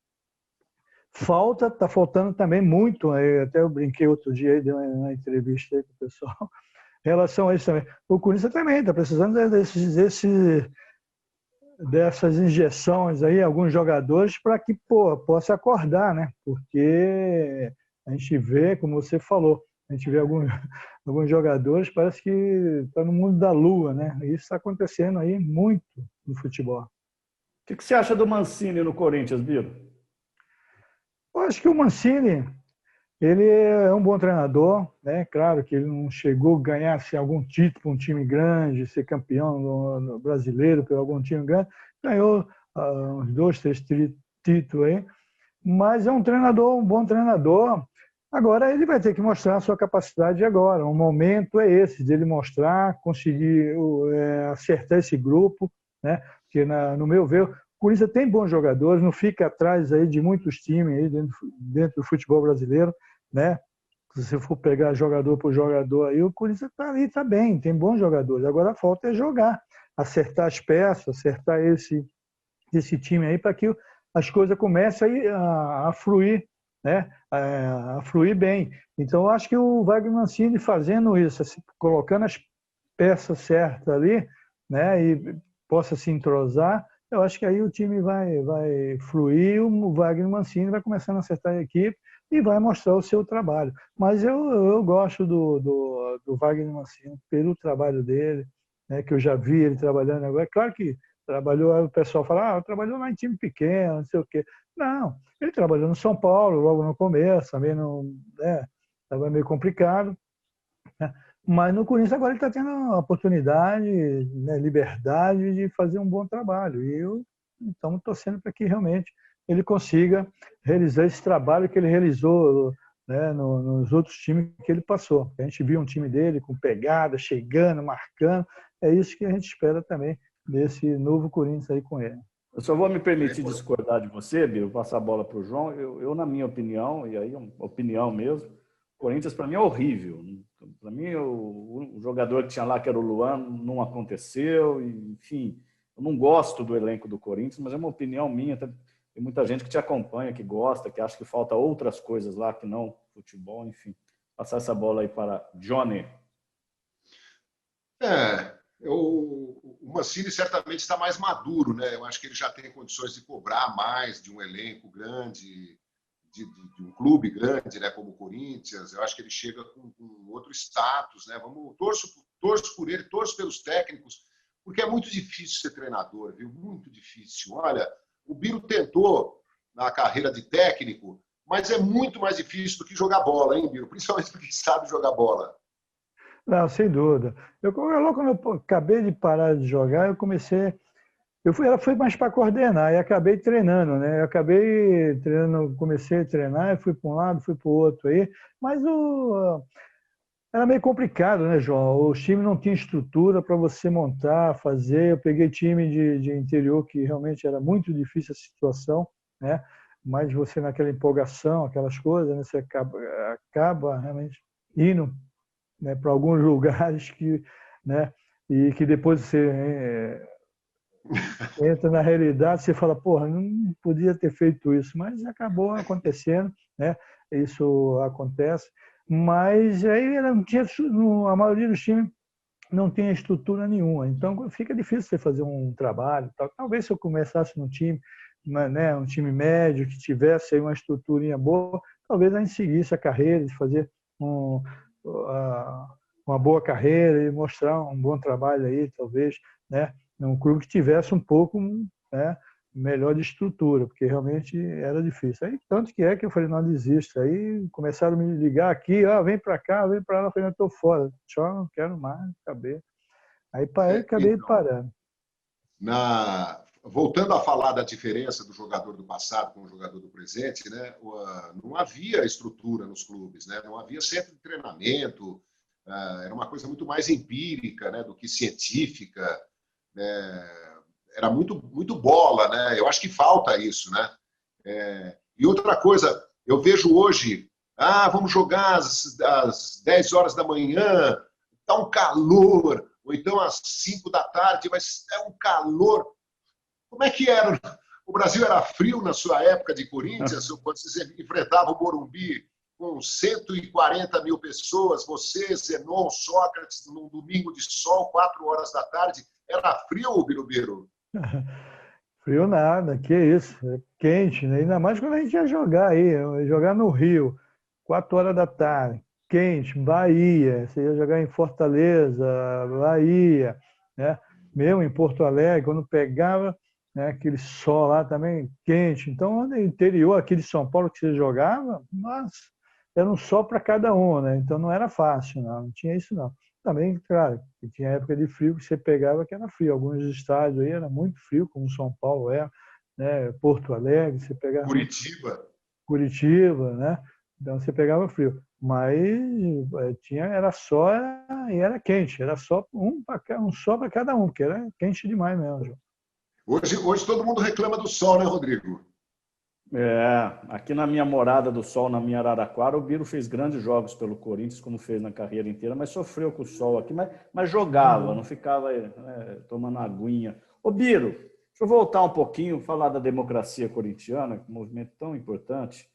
tá faltando também muito, até eu brinquei outro dia aí, dei uma entrevista aí com o pessoal, em relação a isso também. O Corinthians também está precisando dessas injeções aí, alguns jogadores, para que possa acordar, né? Porque a gente vê, como você falou, a gente vê alguns jogadores, parece que está no mundo da lua, né? E isso está acontecendo aí muito no futebol. O que você acha do Mancini no Corinthians, Biro? Eu acho que o Mancini, ele é um bom treinador, né? Claro que ele não chegou a ganhar assim, algum título para um time grande, ser campeão no brasileiro por algum time grande. Ganhou uns 2, 3 títulos aí. Mas é um treinador, um bom treinador. Agora ele vai ter que mostrar a sua capacidade agora. O momento é esse, de ele mostrar, conseguir acertar esse grupo, né? Porque, no meu ver, o Corinthians tem bons jogadores, não fica atrás aí de muitos times aí dentro do futebol brasileiro, né? Se você for pegar jogador por jogador aí, o Corinthians está ali, está bem, tem bons jogadores. Agora a falta é jogar, acertar as peças, acertar esse time aí para que as coisas comecem a fluir, né? A fluir bem. Então, eu acho que o Wagner Mancini fazendo isso, assim, colocando as peças certas ali, né? E possa se entrosar, eu acho que aí o time vai fluir, o Wagner Mancini vai começando a acertar a equipe e vai mostrar o seu trabalho. Mas eu gosto do Wagner Mancini pelo trabalho dele, né, que eu já vi ele trabalhando agora. É claro que trabalhou, o pessoal fala, trabalhou lá em time pequeno, não sei o quê. Não, ele trabalhou no São Paulo logo no começo, também estava meio complicado, né? Mas no Corinthians agora ele está tendo a oportunidade, né, liberdade de fazer um bom trabalho. E eu estou torcendo para que realmente ele consiga realizar esse trabalho que ele realizou, né, nos outros times que ele passou. A gente viu um time dele com pegada, chegando, marcando. É isso que a gente espera também desse novo Corinthians aí com ele. Eu só vou me permitir discordar de você, Biro, passar a bola para o João. Eu, na minha opinião, e aí é uma opinião mesmo, o Corinthians para mim é horrível. Para mim, o jogador que tinha lá, que era o Luan, não aconteceu. Enfim, eu não gosto do elenco do Corinthians, mas é uma opinião minha. Tem muita gente que te acompanha, que gosta, que acha que falta outras coisas lá que não futebol. Enfim, passar essa bola aí para Johnny. O Mancini certamente está mais maduro, né? Eu acho que ele já tem condições de cobrar mais de um elenco grande, de um clube grande, né? Como o Corinthians. Eu acho que ele chega com outro status, né? Torço por ele, torço pelos técnicos, porque é muito difícil ser treinador, viu? Muito difícil. Olha, o Biro tentou na carreira de técnico, mas é muito mais difícil do que jogar bola, hein, Biro? Principalmente porque sabe jogar bola. Não, sem dúvida. Logo quando eu acabei de parar de jogar, ela foi mais para coordenar e acabei treinando, né? Eu acabei treinando, comecei a treinar, fui para um lado, fui para o outro aí, mas era meio complicado, né, João? Os times não tinham estrutura para você montar, fazer. Eu peguei time de interior que realmente era muito difícil a situação, né? Mas você naquela empolgação, aquelas coisas, né? Você acaba realmente indo, né, para alguns lugares que, né, e que depois você entra na realidade, você fala, porra, não podia ter feito isso, mas acabou acontecendo, né? Isso acontece, mas aí não tinha, a maioria dos times não tem estrutura nenhuma, então fica difícil você fazer um trabalho. Talvez se eu começasse num time, né, um time médio que tivesse aí uma estruturinha boa, talvez a gente seguisse a carreira de fazer um, uma boa carreira e mostrar um bom trabalho aí, talvez, né, num clube que tivesse um pouco, né, melhor de estrutura, porque realmente era difícil. Aí, tanto que eu falei, não desisto. Aí começaram a me ligar aqui, vem para cá, vem para lá, eu falei, não, estou fora, só não quero mais, acabei. Aí parei, acabei Então, parando. voltando a falar da diferença do jogador do passado com o jogador do presente, né, não havia estrutura nos clubes, né, não havia centro de treinamento, era uma coisa muito mais empírica, né, do que científica, né, era muito bola, né? Eu acho que falta isso, né? E outra coisa, eu vejo hoje, vamos jogar às 10 horas da manhã, está um calor, ou então às 5 da tarde, mas é um calor. Como é que era? O Brasil era frio na sua época de Corinthians, quando você enfrentava o Morumbi com 140 mil pessoas, você, Zenon, Sócrates, num domingo de sol, 4 horas da tarde, era frio, Birubiru? Frio nada, que isso, é quente, né? Ainda mais quando a gente ia jogar aí, jogar no Rio, 4 horas da tarde, quente, Bahia, você ia jogar em Fortaleza, Bahia, né? Mesmo em Porto Alegre, quando pegava, né, aquele sol lá também quente. Então, no interior aqui de São Paulo que você jogava, mas era um sol para cada um, né? Então não era fácil, não tinha isso não. Também, claro, tinha época de frio que você pegava que era frio. Alguns estádios aí era muito frio, como São Paulo é, né? Porto Alegre, você pegava Curitiba. Curitiba, né? Então você pegava frio. Mas era só e era quente, era só um só para cada um, porque era quente demais mesmo. Hoje todo mundo reclama do sol, né, Rodrigo? Aqui na minha Morada do Sol, na minha Araraquara, o Biro fez grandes jogos pelo Corinthians, como fez na carreira inteira, mas sofreu com o sol aqui, mas jogava, não ficava tomando aguinha. Ô Biro, deixa eu voltar um pouquinho, falar da democracia corintiana, um movimento tão importante.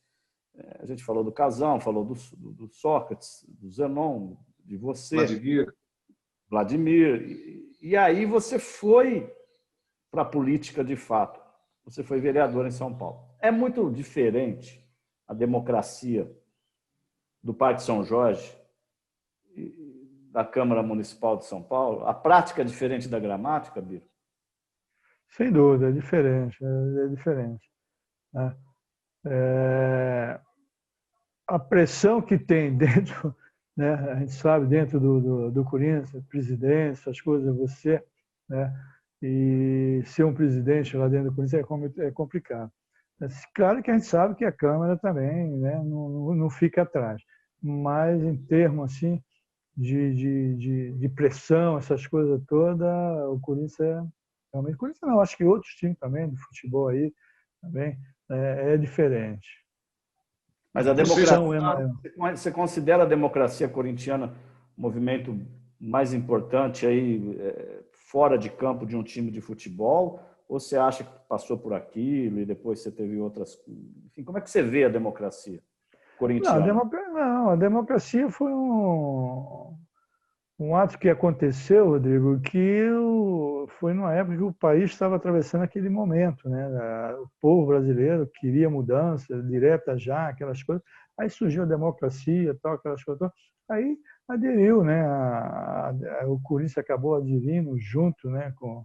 A gente falou do Casão, falou do Sócrates, do Zenon, de você, Vladimir. E aí você foi para a política de fato. Você foi vereador em São Paulo. É muito diferente a democracia do Parque São Jorge, da Câmara Municipal de São Paulo? A prática é diferente da gramática, Biro? Sem dúvida, é diferente. É diferente, né? A pressão que tem dentro, né? A gente sabe, dentro do Corinthians, presidência, essas coisas, você, né? E ser um presidente lá dentro do Corinthians é complicado. Claro que a gente sabe que a Câmara também, né, não fica atrás, mas em termos assim, de pressão, essas coisas todas, o Corinthians realmente, o Corinthians não, acho que outros times também, do futebol aí, também é diferente. Mas a democracia, você considera a democracia corintiana um movimento mais importante aí, fora de campo de um time de futebol? Ou você acha que passou por aquilo e depois você teve outras... Enfim, como é que você vê a democracia corintiana? Não, a democracia foi um ato que aconteceu, Rodrigo, que foi numa época que o país estava atravessando aquele momento, né? O povo brasileiro queria mudança direta já, aquelas coisas. Aí surgiu a democracia, tal, aquelas coisas. Aí aderiu, né? O Corinthians acabou aderindo junto, né, com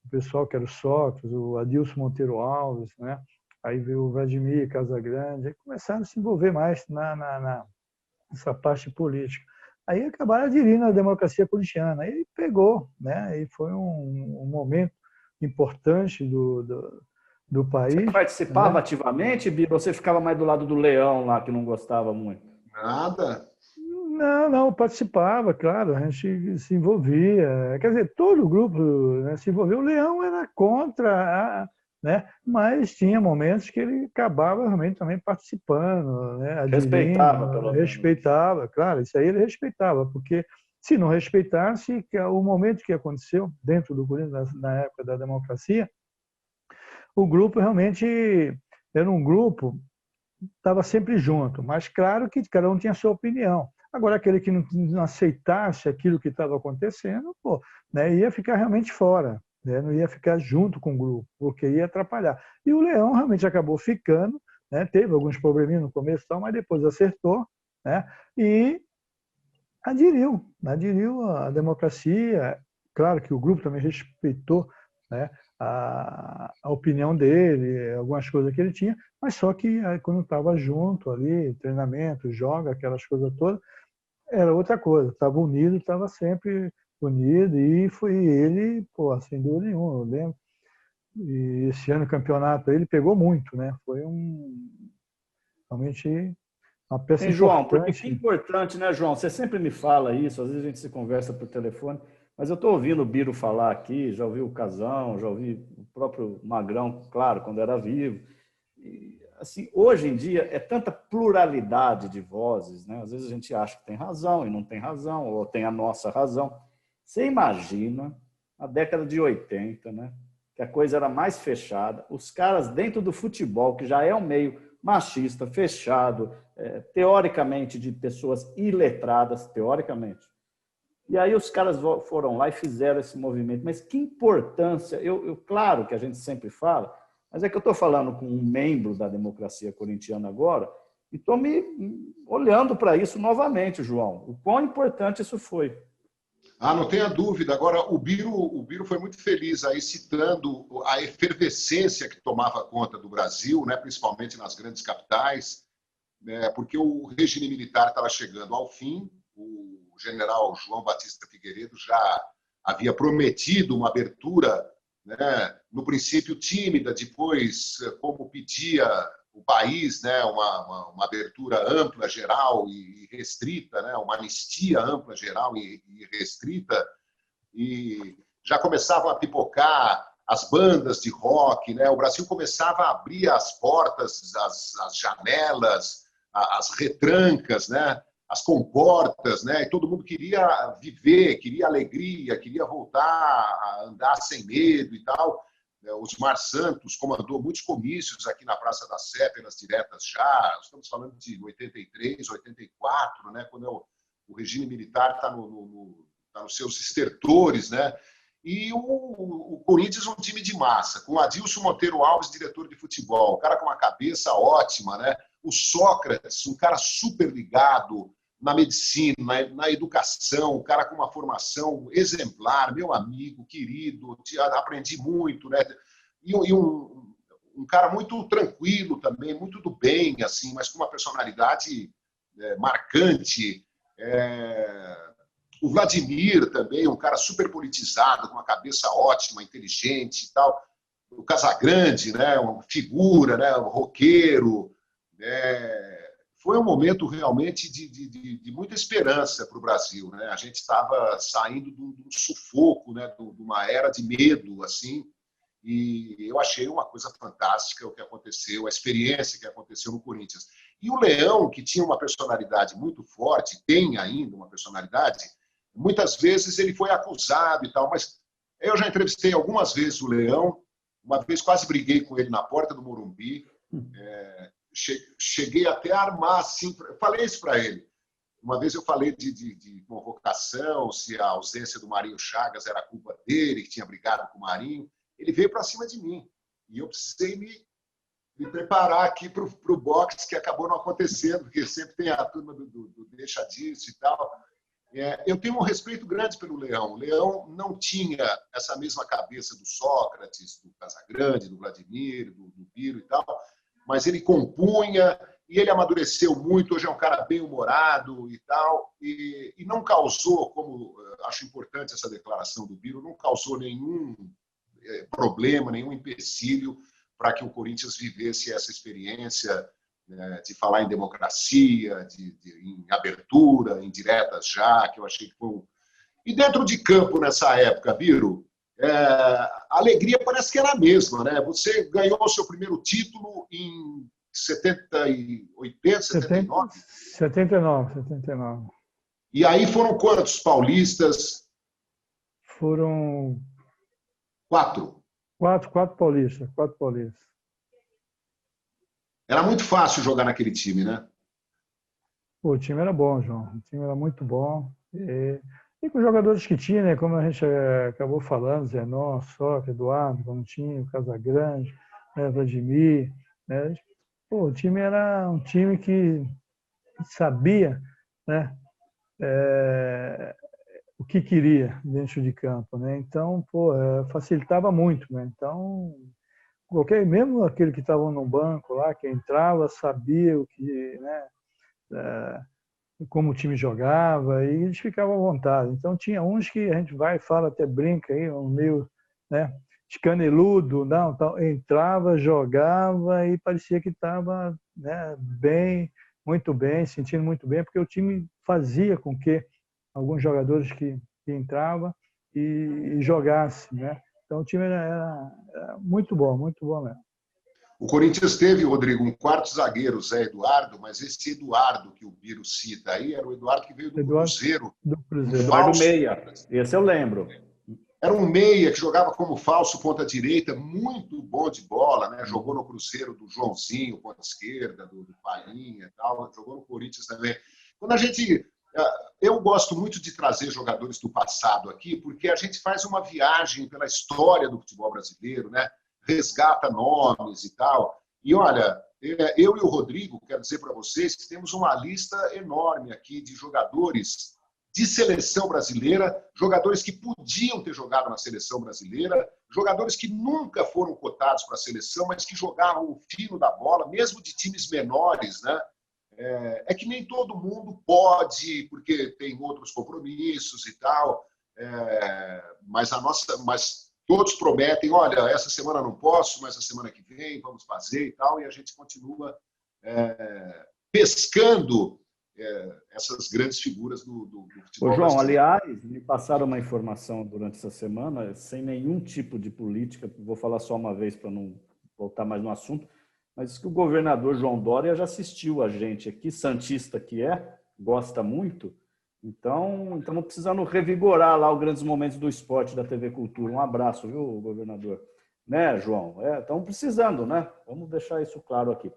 o pessoal que era o Sócrates, o Adilson Monteiro Alves, né? Aí veio o Vladimir Casagrande, aí começaram a se envolver mais nessa parte política. Aí acabaram aderindo à democracia corintiana. Aí pegou, né? E foi um momento importante do país. Você participava, né, ativamente, Biro? Ou você ficava mais do lado do Leão lá, que não gostava muito? Nada. Não, participava, claro, a gente se envolvia. Quer dizer, todo o grupo, né, se envolveu. O Leão era contra, né, mas tinha momentos que ele acabava realmente também participando, né, aderindo, respeitava, pelo menos. Respeitava, claro, isso aí ele respeitava, porque Se não respeitasse, que o momento que aconteceu dentro do Corinthians, na época da democracia, o grupo realmente era um grupo, estava sempre junto, mas claro que cada um tinha a sua opinião. Agora, aquele que não aceitasse aquilo que estava acontecendo, pô, né, ia ficar realmente fora, né, não ia ficar junto com o grupo, porque ia atrapalhar. E o Leão realmente acabou ficando, né, teve alguns probleminhas no começo, mas depois acertou, né, e aderiu à democracia. Claro que o grupo também respeitou, né, a opinião dele, algumas coisas que ele tinha, mas só que quando estava junto ali, treinamento, joga, aquelas coisas todas, era outra coisa. Estava unido, estava sempre unido, e foi ele, pô, sem dúvida nenhuma, eu lembro. E esse ano o campeonato ele pegou muito, né? Foi realmente uma peça Hein, João, porque que importante. importante, né, João? Você sempre me fala isso, às vezes a gente se conversa por telefone, mas eu estou ouvindo o Biro falar aqui, já ouvi o Casão, já ouvi o próprio Magrão, claro, quando era vivo. E, assim, hoje em dia é tanta pluralidade de vozes, né? Às vezes a gente acha que tem razão e não tem razão, ou tem a nossa razão. Você imagina a década de 80, né? Que a coisa era mais fechada, os caras dentro do futebol, que já é um meio machista, fechado, teoricamente de pessoas iletradas, teoricamente. E aí os caras foram lá e fizeram esse movimento. Mas que importância, claro que a gente sempre fala, mas é que eu estou falando com um membro da democracia corintiana agora e estou me olhando para isso novamente, João. O quão importante isso foi. Ah, não tenha dúvida. Agora, o Biro foi muito feliz aí citando a efervescência que tomava conta do Brasil, né, principalmente nas grandes capitais, né, porque o regime militar estava chegando ao fim. O general João Batista Figueiredo já havia prometido uma abertura, né, no princípio tímida, depois, como pedia o país, né, uma abertura ampla, geral e restrita, né, uma anistia ampla, geral e restrita, e já começavam a pipocar as bandas de rock, né, o Brasil começava a abrir as portas, as janelas, as retrancas, né, as comportas, né, e todo mundo queria viver, queria alegria, queria voltar a andar sem medo e tal. O Osmar Santos comandou muitos comícios aqui na Praça da Sé, pelas diretas já. Estamos falando de 83, 84, né, quando o regime militar está nos seus estertores, né? E o Corinthians é um time de massa, com Adilson Monteiro Alves, diretor de futebol, um cara com uma cabeça ótima, né? O Sócrates, um cara super ligado na medicina, na educação, um cara com uma formação exemplar, meu amigo, querido, aprendi muito, né? E um cara muito tranquilo também, muito do bem, assim, mas com uma personalidade marcante. O Vladimir também, um cara super politizado, com uma cabeça ótima, inteligente e tal. O Casagrande, né? Uma figura, né? Um roqueiro. Foi um momento realmente de muita esperança para o Brasil, né? A gente estava saindo de um sufoco, né? De uma era de medo, assim, e eu achei uma coisa fantástica o que aconteceu, a experiência que aconteceu no Corinthians. E o Leão, que tinha uma personalidade muito forte, tem ainda uma personalidade, muitas vezes ele foi acusado e tal, mas eu já entrevistei algumas vezes o Leão, uma vez quase briguei com ele na porta do Morumbi, cheguei até a armar assim, falei isso para ele. Uma vez eu falei de convocação, se a ausência do Marinho Chagas era culpa dele, que tinha brigado com o Marinho. Ele veio para cima de mim. E eu precisei me preparar aqui para o boxe, que acabou não acontecendo, porque sempre tem a turma do deixa disso e tal. Eu tenho um respeito grande pelo Leão. O Leão não tinha essa mesma cabeça do Sócrates, do Casagrande, do Vladimir, do Biro e tal, mas ele compunha e ele amadureceu muito. Hoje é um cara bem humorado e tal, e não causou, como acho importante essa declaração do Biro, não causou nenhum problema, nenhum empecilho para que o Corinthians vivesse essa experiência, né, de falar em democracia, em abertura, em diretas já, que eu achei que foi E dentro de campo nessa época, Biro, a alegria parece que era a mesma, né? Você ganhou o seu primeiro título em 70 e 80, 79? 79. E aí foram quantos paulistas? Foram 4. quatro paulistas, 4 paulistas. Era muito fácil jogar naquele time, né? Pô, o time era bom, João. O time era muito bom. E com os jogadores que tinha, né? Como a gente acabou falando, Zenon, Soca, Eduardo, Valentim, Casagrande, né? Vladimir. Né? Pô, o time era um time que sabia, né? O que queria dentro de campo, né? Então, pô, facilitava muito, né? Então, mesmo aquele que estava no banco lá, que entrava, sabia o que, né? Como o time jogava, e eles ficavam à vontade. Então, tinha uns que a gente vai e fala, até brinca aí, um meio, né, escaneludo, não, tal, entrava, jogava e parecia que estava, né, bem, muito bem, sentindo muito bem, porque o time fazia com que alguns jogadores que entravam e jogassem, né? Então, o time era muito bom mesmo. O Corinthians teve, Rodrigo, um quarto zagueiro, Zé Eduardo, mas esse Eduardo que o Biro cita aí era o Eduardo que veio do Eduardo Cruzeiro. do Cruzeiro. Eduardo Meia, esse eu lembro. Era um meia que jogava como falso ponta-direita, muito bom de bola, né? Jogou no Cruzeiro do Joãozinho, ponta-esquerda, do Palinha e tal, jogou no Corinthians também. Quando a gente... Eu gosto muito de trazer jogadores do passado aqui, porque a gente faz uma viagem pela história do futebol brasileiro, né? Resgata nomes e tal. E olha, eu e o Rodrigo, quero dizer para vocês que temos uma lista enorme aqui de jogadores de seleção brasileira, jogadores que podiam ter jogado na seleção brasileira, jogadores que nunca foram cotados para a seleção, mas que jogavam o fino da bola, mesmo de times menores, né? É que nem todo mundo pode, porque tem outros compromissos e tal, mas todos prometem, olha, essa semana não posso, mas a semana que vem vamos fazer e tal, e a gente continua pescando essas grandes figuras do futebol Ô, João, brasileiro. aliás, me passaram uma informação durante essa semana, sem nenhum tipo de política, vou falar só uma vez para não voltar mais no assunto, mas que o governador João Dória já assistiu a gente aqui, santista que gosta muito, então estamos precisando revigorar lá os grandes momentos do esporte da TV Cultura. Um abraço, viu, governador? Né, João? Estamos precisando, né? Vamos deixar isso claro aqui.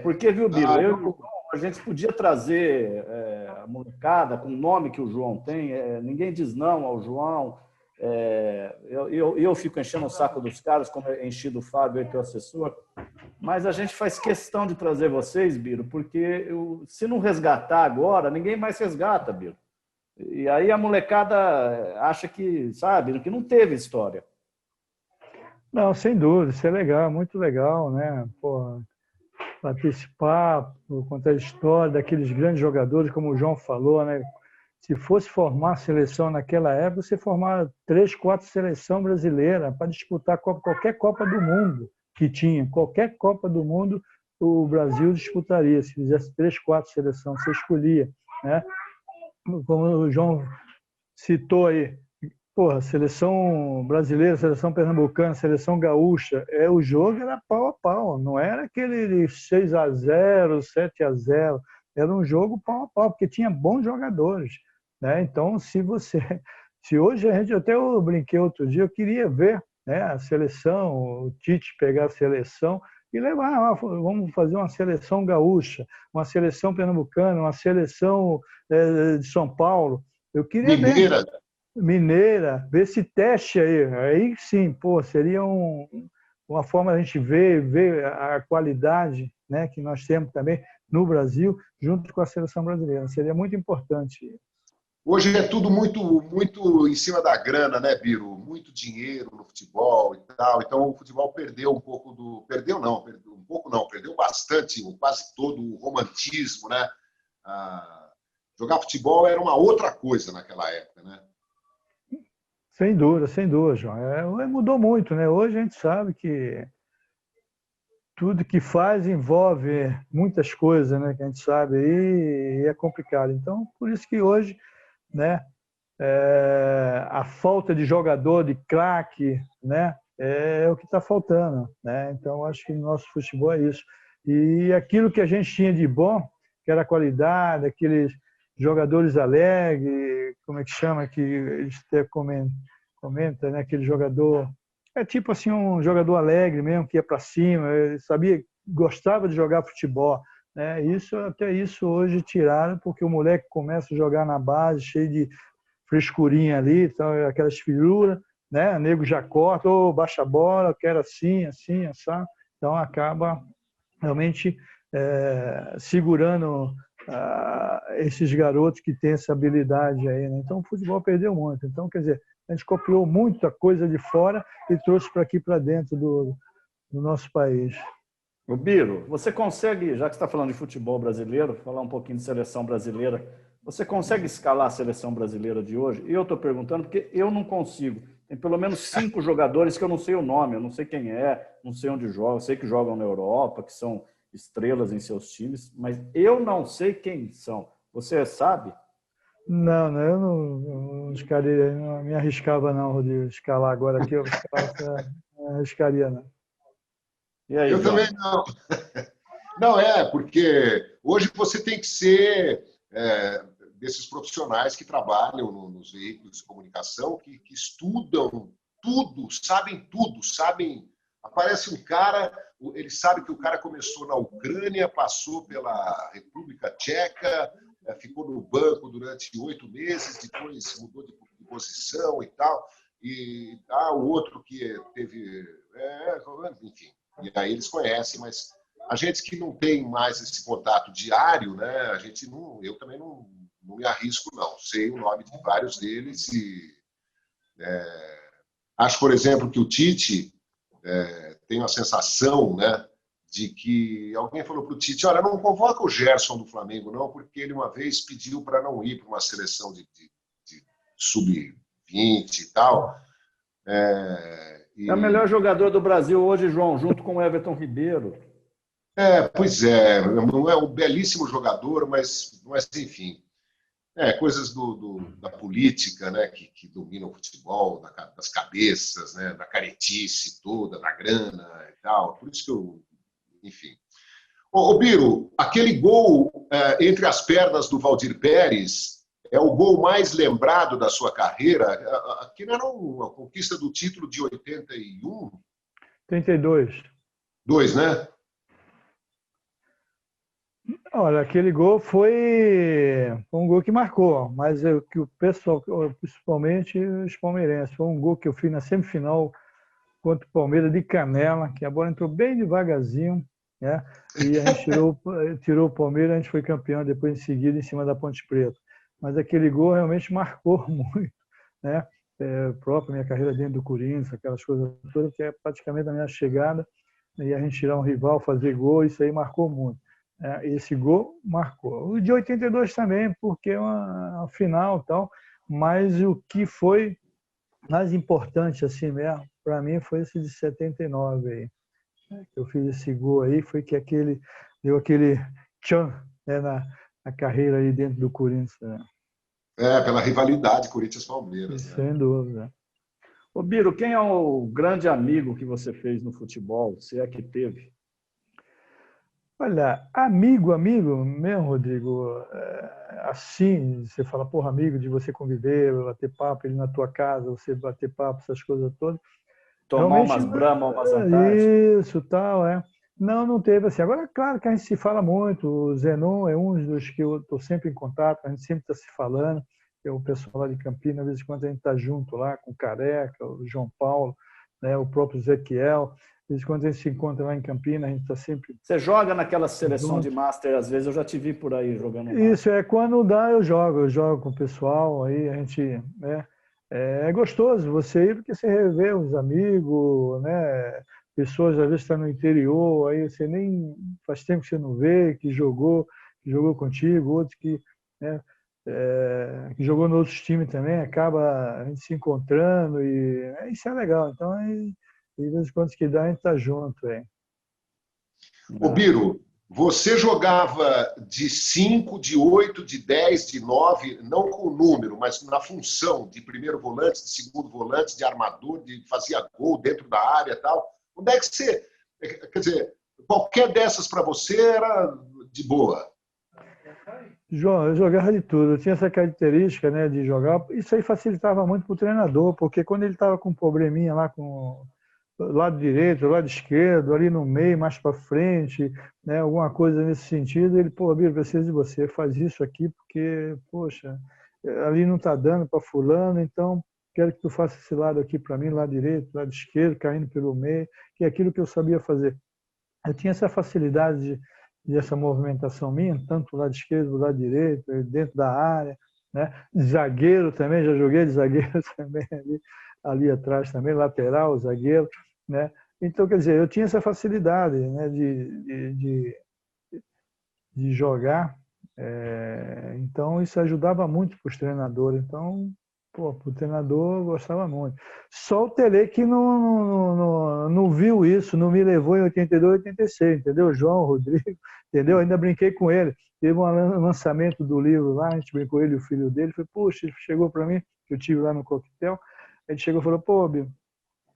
Porque, viu, Biro, a gente podia trazer a molecada com o nome que o João tem, ninguém diz não ao João, eu fico enchendo o saco dos caras, como enchi do Fábio, que é o assessor, mas a gente faz questão de trazer vocês, Biro, porque se não resgatar agora, ninguém mais resgata, Biro. E aí a molecada acha que, sabe, que não teve história. Não, sem dúvida, isso é legal, muito legal, né? Pô, participar, contar a história daqueles grandes jogadores, como o João falou, né? Se fosse formar seleção naquela época, você formava 3, 4 seleção brasileira para disputar qualquer Copa do Mundo que tinha. Qualquer Copa do Mundo o Brasil disputaria. Se fizesse 3, 4 seleções, você escolhia, né? Como o João citou aí, porra, seleção brasileira, seleção pernambucana, seleção gaúcha, o jogo era pau a pau, não era aquele 6-0, 7-0, era um jogo pau a pau, porque tinha bons jogadores, né? Então, se hoje eu brinquei outro dia, eu queria ver, né, a seleção, o Tite pegar a seleção e levar, vamos fazer uma seleção gaúcha, uma seleção pernambucana, uma seleção de São Paulo. Eu queria Mineira. ver. Mineira, ver esse teste aí sim, pô, seria uma forma de a gente ver a qualidade, né, que nós temos também no Brasil, junto com a seleção brasileira. Seria muito importante. Hoje é tudo muito, muito em cima da grana, né, Biro? Muito dinheiro no futebol e tal. Então o futebol perdeu um pouco do... Perdeu um pouco não, perdeu bastante, quase todo o romantismo, né? Jogar futebol era uma outra coisa naquela época, né? Sem dúvida, João. Mudou muito, né? Hoje a gente sabe que tudo que faz envolve muitas coisas, né? Que a gente sabe aí, e é complicado. Então, por isso que hoje, né? A falta de jogador, de craque, né? É o que está faltando, né? Então, acho que o nosso futebol é isso. E aquilo que a gente tinha de bom, que era a qualidade, aqueles jogadores alegres, como é que chama, que eles até comenta, né? Aquele jogador, é tipo assim, um jogador alegre mesmo, que ia para cima, sabia, gostava de jogar futebol, né? Até isso hoje tiraram, porque o moleque começa a jogar na base, cheio de frescurinha ali, então, aquelas firuras, né? O nego já corta, ou baixa a bola, eu quero assim, assim, assim. Então acaba realmente segurando esses garotos que têm essa habilidade aí, né? Então o futebol perdeu muito. Então, quer dizer, a gente copiou muita coisa de fora e trouxe para aqui, para dentro do nosso país. O Biro, você consegue, já que você está falando de futebol brasileiro, falar um pouquinho de seleção brasileira, você consegue escalar a seleção brasileira de hoje? E eu estou perguntando porque eu não consigo. Tem pelo menos 5 jogadores que eu não sei o nome, eu não sei quem é, não sei onde jogam, sei que jogam na Europa, que são estrelas em seus times, mas eu não sei quem são. Você sabe? Não, eu não escalaria, não me arriscava não, Rodrigo, escalar agora aqui, eu não arriscaria não. E aí, Eu João? também não. Não, porque hoje você tem que ser desses profissionais que trabalham nos veículos de comunicação, que estudam tudo, sabem. Aparece um cara, ele sabe que o cara começou na Ucrânia, passou pela República Tcheca, ficou no banco durante 8 meses, depois mudou de posição e tal, e o outro que teve... enfim, e aí eles conhecem, mas a gente que não tem mais esse contato diário, né? A gente não, eu também não me arrisco, não. Sei o nome de vários deles e acho, por exemplo, que o Tite tem a sensação, né, de que alguém falou para o Tite: olha, não convoca o Gerson do Flamengo, não, porque ele uma vez pediu para não ir para uma seleção de sub-20 e tal. É o melhor jogador do Brasil hoje, João, junto com o Everton Ribeiro. Pois é, não é um belíssimo jogador, mas enfim, coisas da política, né, que dominam o futebol, das cabeças, né, da caretice toda, da grana e tal. Por isso que eu, enfim. Ô Biro, aquele gol entre as pernas do Valdir Pérez é o gol mais lembrado da sua carreira. Aquilo era uma conquista do título de 81? 32. 2, né? Olha, aquele gol foi um gol que marcou, mas que o pessoal, principalmente os palmeirenses, foi um gol que eu fiz na semifinal contra o Palmeiras de canela, que a bola entrou bem devagarzinho, né? E a gente tirou o Palmeiras, a gente foi campeão depois em seguida em cima da Ponte Preta. Mas aquele gol realmente marcou muito, né? Própria minha carreira dentro do Corinthians, aquelas coisas todas, que é praticamente a minha chegada, e a gente tirar um rival, fazer gol, isso aí marcou muito. Esse gol marcou. O de 82 também, porque é uma final e tal, mas o que foi mais importante assim mesmo, para mim, foi esse de 79 aí. Eu fiz esse gol aí, foi que deu aquele tchan, né, na carreira aí dentro do Corinthians. Né? Pela rivalidade Corinthians-Palmeiras. Sem dúvida. Ô Biro, quem é o grande amigo que você fez no futebol, se é que teve? Olha, amigo mesmo, Rodrigo, assim, você fala, porra, amigo, de você conviver, bater papo, ele na tua casa, você bater papo, essas coisas todas. Tomar umas Brahma, umas vantagens. Isso, tal, Não teve assim. Agora, claro que a gente se fala muito, o Zenon é um dos que eu estou sempre em contato, a gente sempre está se falando, é o pessoal lá de Campinas, às vezes quando a gente está junto lá com o Careca, o João Paulo, né, o próprio Ezequiel, às vezes quando a gente se encontra lá em Campinas, a gente está sempre... Você joga naquela seleção de Master, às vezes eu já te vi por aí jogando. Isso, quando dá eu jogo com o pessoal, aí a gente... né, é gostoso você ir porque você revê os amigos, né? Pessoas às vezes estão no interior, aí você nem faz tempo que você não vê, que jogou contigo, outros que, né, que jogou nos outros times também, acaba a gente se encontrando e isso é legal. Então, aí, de vez em quando que dá, a gente está junto. Ô Biro, você jogava de 5, de 8, de 10, de 9, não com o número, mas na função de primeiro volante, de segundo volante, de armador, de fazia gol dentro da área e tal. Onde é que você... Quer dizer, qualquer dessas para você era de boa? João, eu jogava de tudo. Eu tinha essa característica, né, de jogar. Isso aí facilitava muito para o treinador, porque quando ele estava com um probleminha lá com o lado direito, o lado esquerdo, ali no meio, mais para frente, né, alguma coisa nesse sentido, ele, pô, Biro, preciso de você, faz isso aqui, porque, poxa, ali não está dando para fulano, então quero que tu faça esse lado aqui para mim, lado direito, lado esquerdo, caindo pelo meio, que é aquilo que eu sabia fazer. Eu tinha essa facilidade de essa movimentação minha, tanto do lado esquerdo, do lado direito, dentro da área, né? Zagueiro também, já joguei de zagueiro também ali atrás também, lateral, zagueiro, né? Então, quer dizer, eu tinha essa facilidade, né, de jogar, então isso ajudava muito para os treinadores. Então, pô, o treinador gostava muito. Só o Tele que não viu isso, não me levou em 82, 86, entendeu? João, Rodrigo, entendeu? Ainda brinquei com ele. Teve um lançamento do livro lá, a gente brincou, ele e o filho dele. Falei, poxa, ele chegou para mim, que eu tive lá no coquetel. Ele chegou e falou, pô, Bio,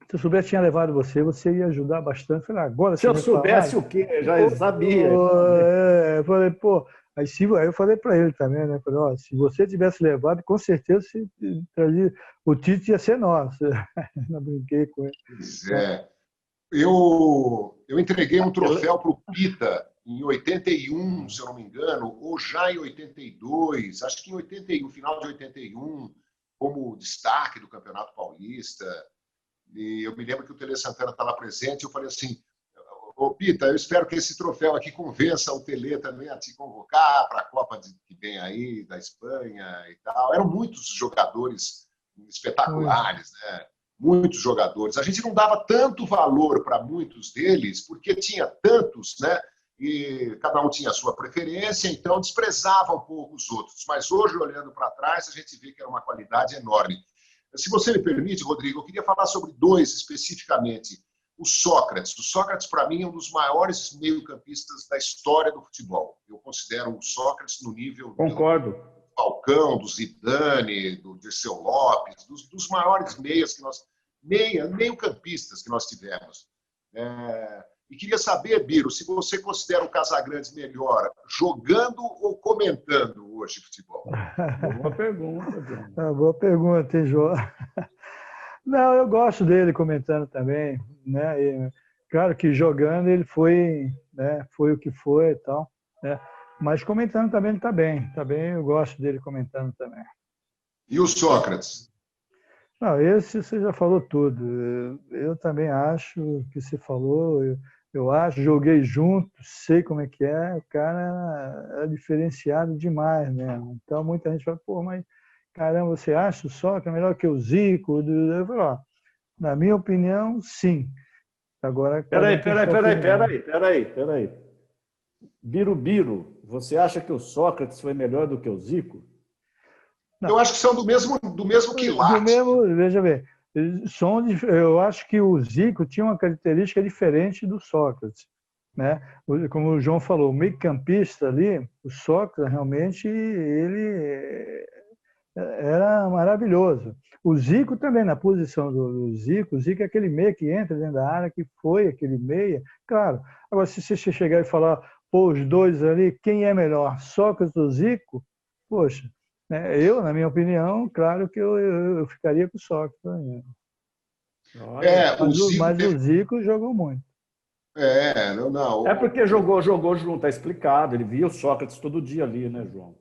se eu soubesse que tinha levado você, você ia ajudar bastante. Eu falei, agora Se você eu me soubesse falar. o quê? Eu já sabia. Eu falei, pô, aí eu falei para ele também, né? Falei, ó, se você tivesse levado, com certeza o título ia ser nosso. Não brinquei com ele. Pois é. Eu entreguei um troféu para o Pita em 81, se eu não me engano, ou já em 82, acho que em 81, final de 81, como destaque do Campeonato Paulista. E eu me lembro que o Tele Santana estava presente, eu falei assim, ô Pita, eu espero que esse troféu aqui convença o Tele também a te convocar para a Copa que vem aí, da Espanha e tal. Eram muitos jogadores espetaculares, né? Muitos jogadores. A gente não dava tanto valor para muitos deles, porque tinha tantos, né? E cada um tinha a sua preferência, então desprezava um pouco os outros. Mas hoje, olhando para trás, a gente vê que era uma qualidade enorme. Se você me permite, Rodrigo, eu queria falar sobre dois especificamente. O Sócrates. O Sócrates, para mim, é um dos maiores meio-campistas da história do futebol. Eu considero o Sócrates no nível Concordo. Falcão, do Zidane, do Dirceu Lopes, dos maiores meias que nós meio-campistas que nós tivemos. E queria saber, Biro, se você considera o Casagrande melhor jogando ou comentando hoje futebol? Boa pergunta, John. Boa pergunta, hein, João? Não, eu gosto dele comentando também, né? E, claro que jogando ele foi, né? Foi o que foi e tal, né? Mas comentando também ele está bem, eu gosto dele comentando também. E o Sócrates? Não, esse você já falou tudo. Eu também acho que você falou, eu acho, joguei junto, sei como é que é, o cara é diferenciado demais mesmo. Então muita gente fala, pô, mas caramba, você acha o Sócrates melhor que o Zico? Eu falo, ó, na minha opinião, sim. Agora, Peraí. Birubiru, você acha que o Sócrates foi melhor do que o Zico? Não. Eu acho que são do mesmo quilate. Veja bem, eu acho que o Zico tinha uma característica diferente do Sócrates, né? Como o João falou, o meio-campista ali, o Sócrates realmente ele era maravilhoso. O Zico também, na posição do Zico, o Zico é aquele meia que entra dentro da área, que foi aquele meia. Claro, agora se você chegar e falar, pô, os dois ali, quem é melhor, Sócrates ou Zico? Poxa, né? Eu, na minha opinião, claro que eu ficaria com o Sócrates também. Mas o Zico jogou muito. Não. É porque jogou junto, tá explicado. Ele via o Sócrates todo dia ali, né, João?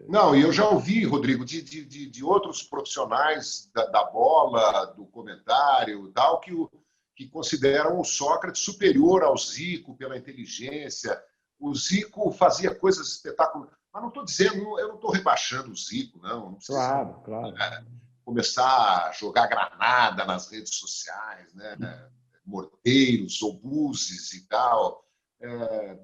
Não, e eu já ouvi, Rodrigo, de outros profissionais da bola, do comentário, tal, que consideram o Sócrates superior ao Zico pela inteligência. O Zico fazia coisas espetaculares. Mas não estou dizendo, eu não estou rebaixando o Zico, não. Não precisa, claro. Começar a jogar granada nas redes sociais, né? Morteiros, obuses e tal.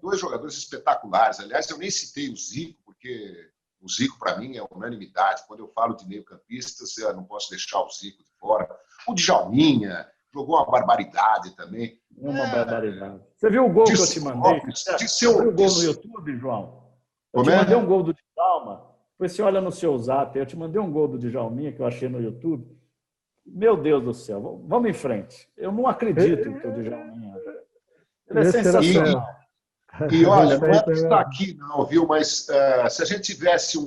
Dois jogadores espetaculares. Aliás, eu nem citei o Zico, porque o Zico, para mim, é unanimidade. Quando eu falo de meio-campistas, eu não posso deixar o Zico de fora. O Djalminha jogou uma barbaridade também. Uma barbaridade. Você viu o gol que eu te mandei? Você viu o gol no YouTube, João? Eu te mandei um gol do Djalma. Depois você olha no seu zap. Eu te mandei um gol do Djalminha que eu achei no YouTube. Meu Deus do céu. Vamos em frente. Eu não acredito que o Djalminha... Ele é sensacional. E olha, Isso não aí é porque está também. aqui, não, viu? Mas se a gente tivesse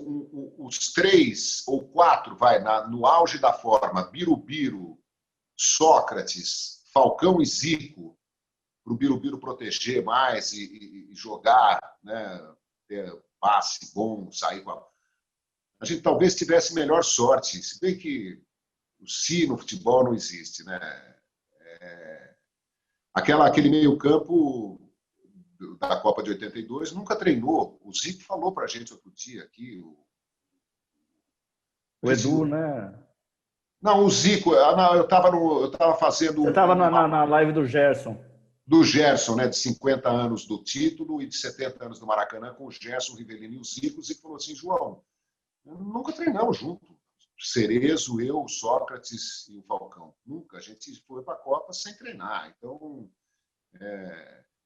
os três ou quatro, vai, no auge da forma, Birubiru, Sócrates, Falcão e Zico, para o Birubiru proteger mais e jogar, né, ter passe bom, sair com a gente talvez tivesse melhor sorte, se bem que o si no futebol não existe, né? Aquele meio-campo da Copa de 82 nunca treinou. O Zico falou para a gente outro dia aqui. O Edu, né? Não, o Zico, eu estava fazendo Você estava na live do Gerson. Do Gerson, né, de 50 anos do título e de 70 anos do Maracanã, com o Gerson, o Rivelino e o Zico. O Zico falou assim: João, nunca treinamos junto. Cerezo, eu, o Sócrates e o Falcão. Nunca. A gente foi para a Copa sem treinar. Então,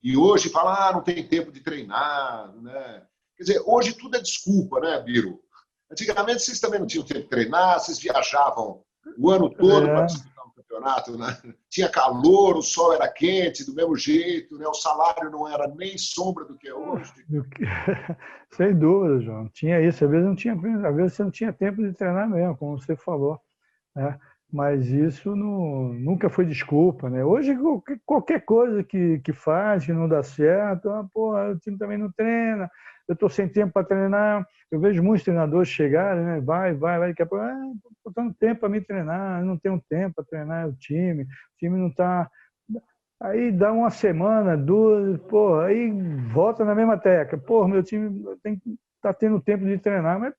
e hoje fala, não tem tempo de treinar. Né? Quer dizer, hoje tudo é desculpa, né, Biro? Antigamente vocês também não tinham tempo de treinar, vocês viajavam o ano todo para disputar um campeonato. Né? Tinha calor, o sol era quente, do mesmo jeito, né? O salário não era nem sombra do que é hoje. Sem dúvida, João. Tinha isso. Às vezes você não tinha tempo de treinar mesmo, como você falou, né? Mas isso nunca foi desculpa, né? Hoje, qualquer coisa que faz, que não dá certo, o time também não treina, eu estou sem tempo para treinar. Eu vejo muitos treinadores chegarem, né? Vai, daqui a pouco, estou dando tempo para me treinar, eu não tenho tempo para treinar o time não está. Aí dá uma semana, duas, aí volta na mesma tecla. Meu time tá tendo tempo de treinar, mas,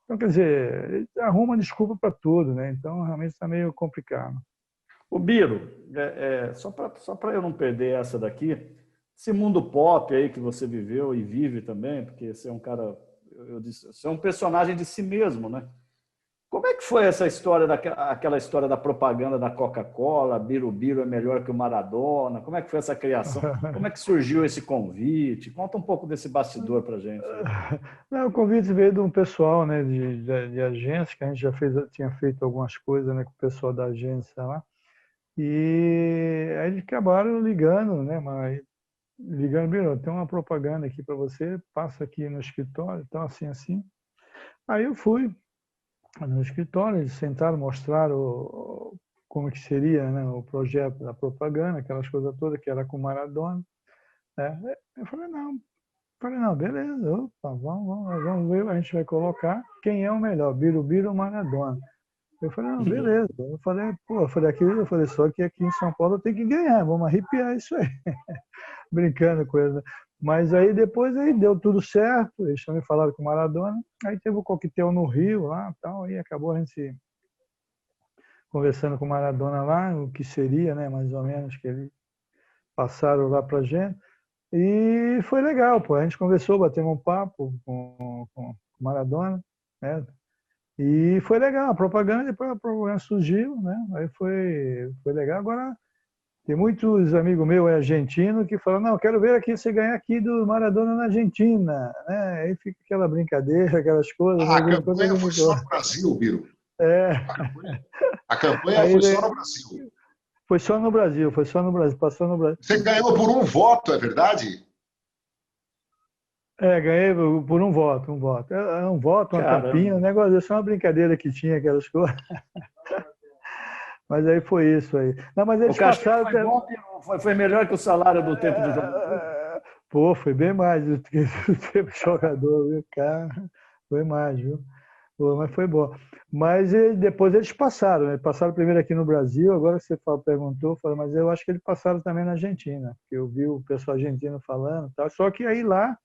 então, quer dizer, arruma desculpa para tudo, né? Então, realmente está meio complicado. O Biro, só para eu não perder essa daqui, esse mundo pop aí que você viveu e vive também, porque você é um cara, eu disse, você é um personagem de si mesmo, né? Como é que foi essa história, aquela história da propaganda da Coca-Cola, Birubiru é melhor que o Maradona? Como é que foi essa criação? Como é que surgiu esse convite? Conta um pouco desse bastidor para a gente. Não, o convite veio de um pessoal, né, de agência, que a gente já tinha feito algumas coisas, né, com o pessoal da agência lá. E aí eles acabaram ligando, né, mas ligando, Biru, tem uma propaganda aqui para você, passa aqui no escritório, então assim. Aí eu fui no escritório, eles sentaram, mostraram como que seria, né, o projeto da propaganda, aquelas coisas todas, que era com Maradona. Né? Eu falei, não, beleza, opa, vamos ver, a gente vai colocar quem é o melhor, Birubiru ou Maradona. Eu falei, não, beleza. Eu falei, só que aqui em São Paulo eu tenho que ganhar, vamos arrepiar isso aí. Brincando com ele, né? Mas aí depois deu tudo certo, eles também falaram com o Maradona, aí teve o coquetel no Rio lá, tal, e acabou a gente conversando com o Maradona lá, o que seria, né, mais ou menos, que eles passaram lá pra gente, e foi legal, a gente conversou, batemos um papo com o Maradona, né, e foi legal, a propaganda, depois a propaganda surgiu, né, aí foi legal, agora tem muitos amigos meus argentinos que falam, não, quero ver aqui você ganhar aqui do Maradona na Argentina. Né? Aí fica aquela brincadeira, aquelas coisas. A campanha foi só no Brasil, Biro. A campanha foi só no Brasil. Foi só no Brasil, passou no Brasil. Você ganhou por um voto, é verdade? Ganhei por um voto. Um voto, uma tampinha, um negócio, isso é uma brincadeira que tinha, aquelas coisas. Mas aí foi isso aí. Não, mas eles passaram. Foi bom, foi melhor que o salário do tempo do jogador? Foi bem mais do que o tempo do jogador, viu, cara? Foi mais, viu? Mas foi bom. Mas depois eles passaram, né? Passaram primeiro aqui no Brasil, agora que você perguntou, mas eu acho que eles passaram também na Argentina, porque eu vi o pessoal argentino falando, tal. Só que aí lá,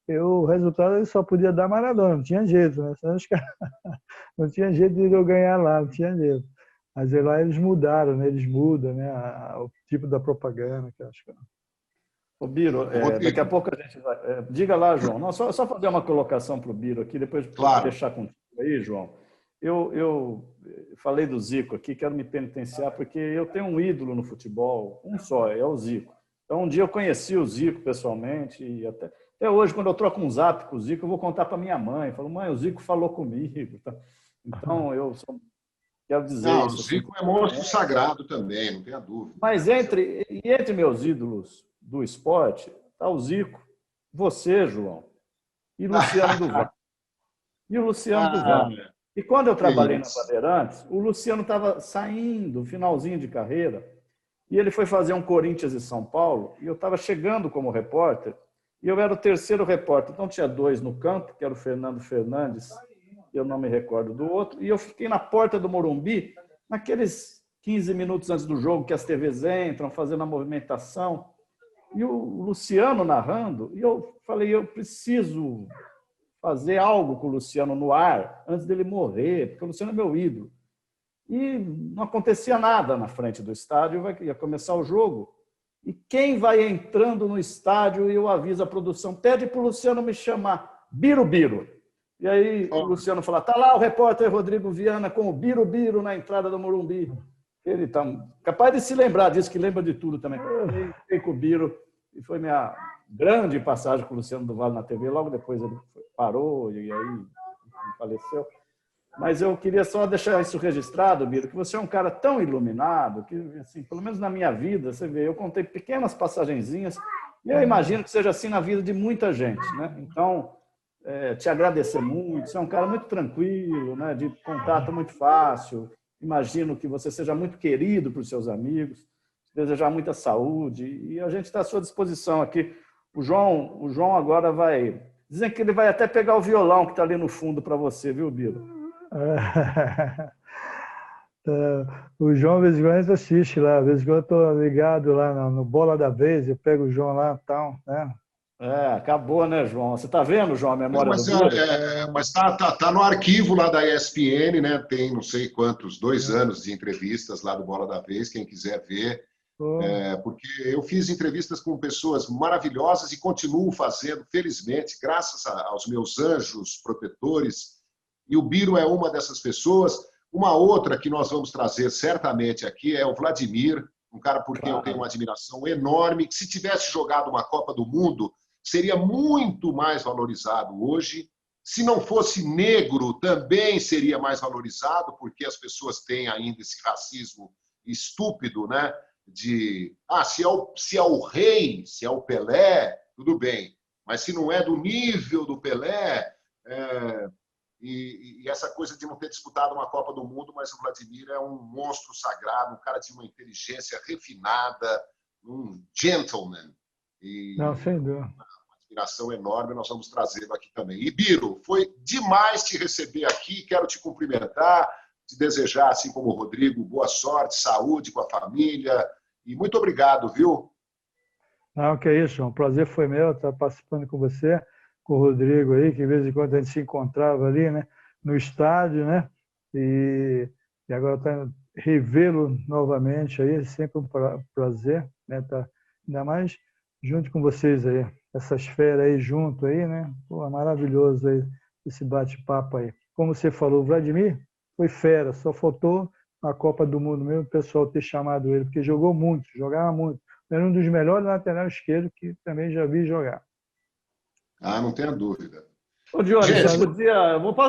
o resultado ele só podia dar Maradona, não tinha jeito, né? Não tinha jeito de eu ganhar lá, não tinha jeito. Mas lá eles mudaram, né? Eles mudam, né? O tipo da propaganda que eu acho que. O Biro, daqui a pouco a gente vai. Diga lá, João. Não, só fazer uma colocação para o Biro aqui, depois deixar contigo aí, João. Eu falei do Zico aqui, quero me penitenciar, porque eu tenho um ídolo no futebol, um só, é o Zico. Então, um dia eu conheci o Zico pessoalmente, e até hoje, quando eu troco um zap com o Zico, eu vou contar para minha mãe. Falo, mãe, o Zico falou comigo. Então, quero dizer isso. O Zico é monstro sagrado também, não tenha dúvida. Mas entre meus ídolos do esporte, Está o Zico, você, João, e Luciano do Vale. E o Luciano do Vale. E quando eu trabalhei na Bandeirantes, o Luciano estava saindo, finalzinho de carreira, e ele foi fazer um Corinthians e São Paulo, e eu estava chegando como repórter, e eu era o terceiro repórter. Então tinha 2 no campo, que era o Fernando Fernandes, eu não me recordo do outro, e eu fiquei na porta do Morumbi, naqueles 15 minutos antes do jogo, que as TVs entram, fazendo a movimentação, e o Luciano narrando, e eu falei, eu preciso fazer algo com o Luciano no ar antes dele morrer, porque o Luciano é meu ídolo. E não acontecia nada na frente do estádio, ia começar o jogo. E quem vai entrando no estádio, e eu aviso a produção, pede para o Luciano me chamar, Biro Biro. E aí o Luciano fala, tá lá o repórter Rodrigo Viana com o Biro Biro na entrada do Morumbi. Ele está capaz de se lembrar disso, que lembra de tudo também. Eu fiquei com o Biro, e foi minha grande passagem com o Luciano do Vale na TV. Logo depois ele parou e aí faleceu. Mas eu queria só deixar isso registrado, Biro, que você é um cara tão iluminado que, assim, pelo menos na minha vida, você vê, eu contei pequenas passagenzinhas e eu imagino que seja assim na vida de muita gente, né? Então, te agradecer muito. Você é um cara muito tranquilo, né? De contato muito fácil. Imagino que você seja muito querido por seus amigos, desejar muita saúde, e a gente está à sua disposição aqui. O João agora vai... Dizem que ele vai até pegar o violão que está ali no fundo para você, viu, Biro? O João, às vezes, a gente assiste lá, às vezes eu estou ligado lá no Bola da Vez, eu pego o João lá e tal, né? Acabou, né, João? Você está vendo, João, a memória do Biro? Mas tá no arquivo lá da ESPN, né? Tem não sei quantos, 2 anos de entrevistas lá do Bola da Vez, quem quiser ver. Porque eu fiz entrevistas com pessoas maravilhosas e continuo fazendo, felizmente, graças aos meus anjos protetores. E o Biro é uma dessas pessoas. Uma outra que nós vamos trazer certamente aqui é o Vladimir, um cara por quem eu tenho uma admiração enorme, que se tivesse jogado uma Copa do Mundo, seria muito mais valorizado hoje. Se não fosse negro, também seria mais valorizado, porque as pessoas têm ainda esse racismo estúpido, né? Se é o rei, se é o Pelé, tudo bem. Mas se não é do nível do Pelé, e essa coisa de não ter disputado uma Copa do Mundo, mas o Vladimir é um monstro sagrado, um cara de uma inteligência refinada, um gentleman. Não, sem dúvida. Uma admiração enorme, nós vamos trazê-lo aqui também. E, Biro, foi demais te receber aqui, quero te cumprimentar, te desejar, assim como o Rodrigo, boa sorte, saúde com a família, e muito obrigado, viu? Não, que é isso, João. O prazer foi meu estar participando com você, com o Rodrigo aí, que de vez em quando a gente se encontrava ali, né, no estádio, né? E agora está revê-lo novamente aí, é sempre um prazer, né? Tá, ainda mais junto com vocês aí, essas feras aí junto aí, né? Pô, é maravilhoso aí esse bate-papo aí. Como você falou, o Vladimir foi fera, só faltou a Copa do Mundo mesmo, o pessoal ter chamado ele, porque jogou muito, jogava muito. Era um dos melhores lateral esquerdo que também já vi jogar. Não tenha dúvida. Ô, Diogo,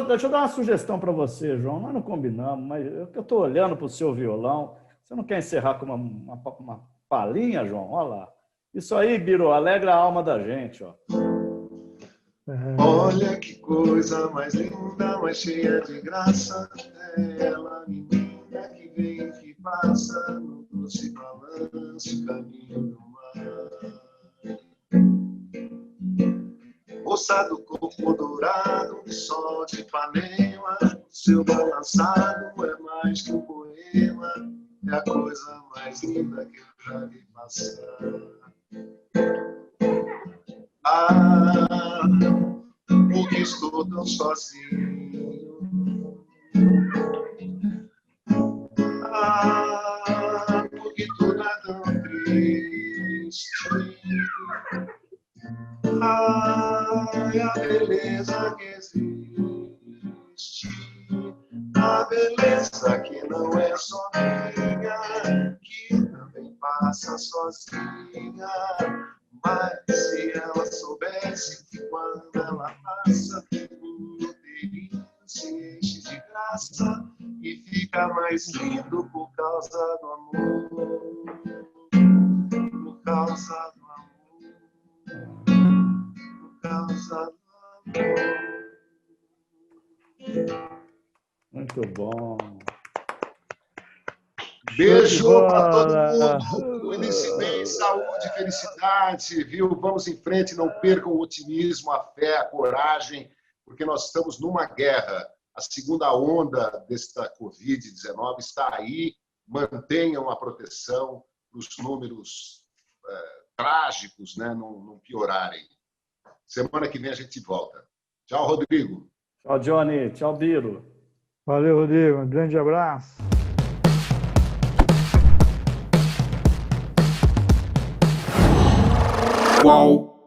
deixa eu dar uma sugestão para você, João. Nós não combinamos, mas eu estou olhando para o seu violão. Você não quer encerrar com uma palhinha, João? Olha lá. Isso aí, Biro, alegra a alma da gente, ó. Olha que coisa mais linda, mais cheia de graça, ela menina que vem e que passa no doce balanço, caminho do mar. Moça do corpo dourado, do sol de Ipanema, o seu balançado é mais que um poema, é a coisa mais linda que eu já vi passar. Porque estou tão sozinho. Porque tudo é tão triste. A beleza que existe, a beleza que não é só minha, que também passa sozinha. Mas se ela soubesse que quando ela passa, o inteirinho se enche de graça e fica mais lindo por causa do amor. Por causa do amor. Muito bom. Beijo para todo mundo. Inicie bem, saúde, felicidade, viu? Vamos em frente, não percam o otimismo, a fé, a coragem, porque nós estamos numa guerra. A segunda onda desta Covid-19 está aí. Mantenham a proteção para os números trágicos, né, não piorarem. Semana que vem a gente volta. Tchau, Rodrigo. Tchau, Johnny. Tchau, Biro. Valeu, Rodrigo. Um grande abraço. Qual?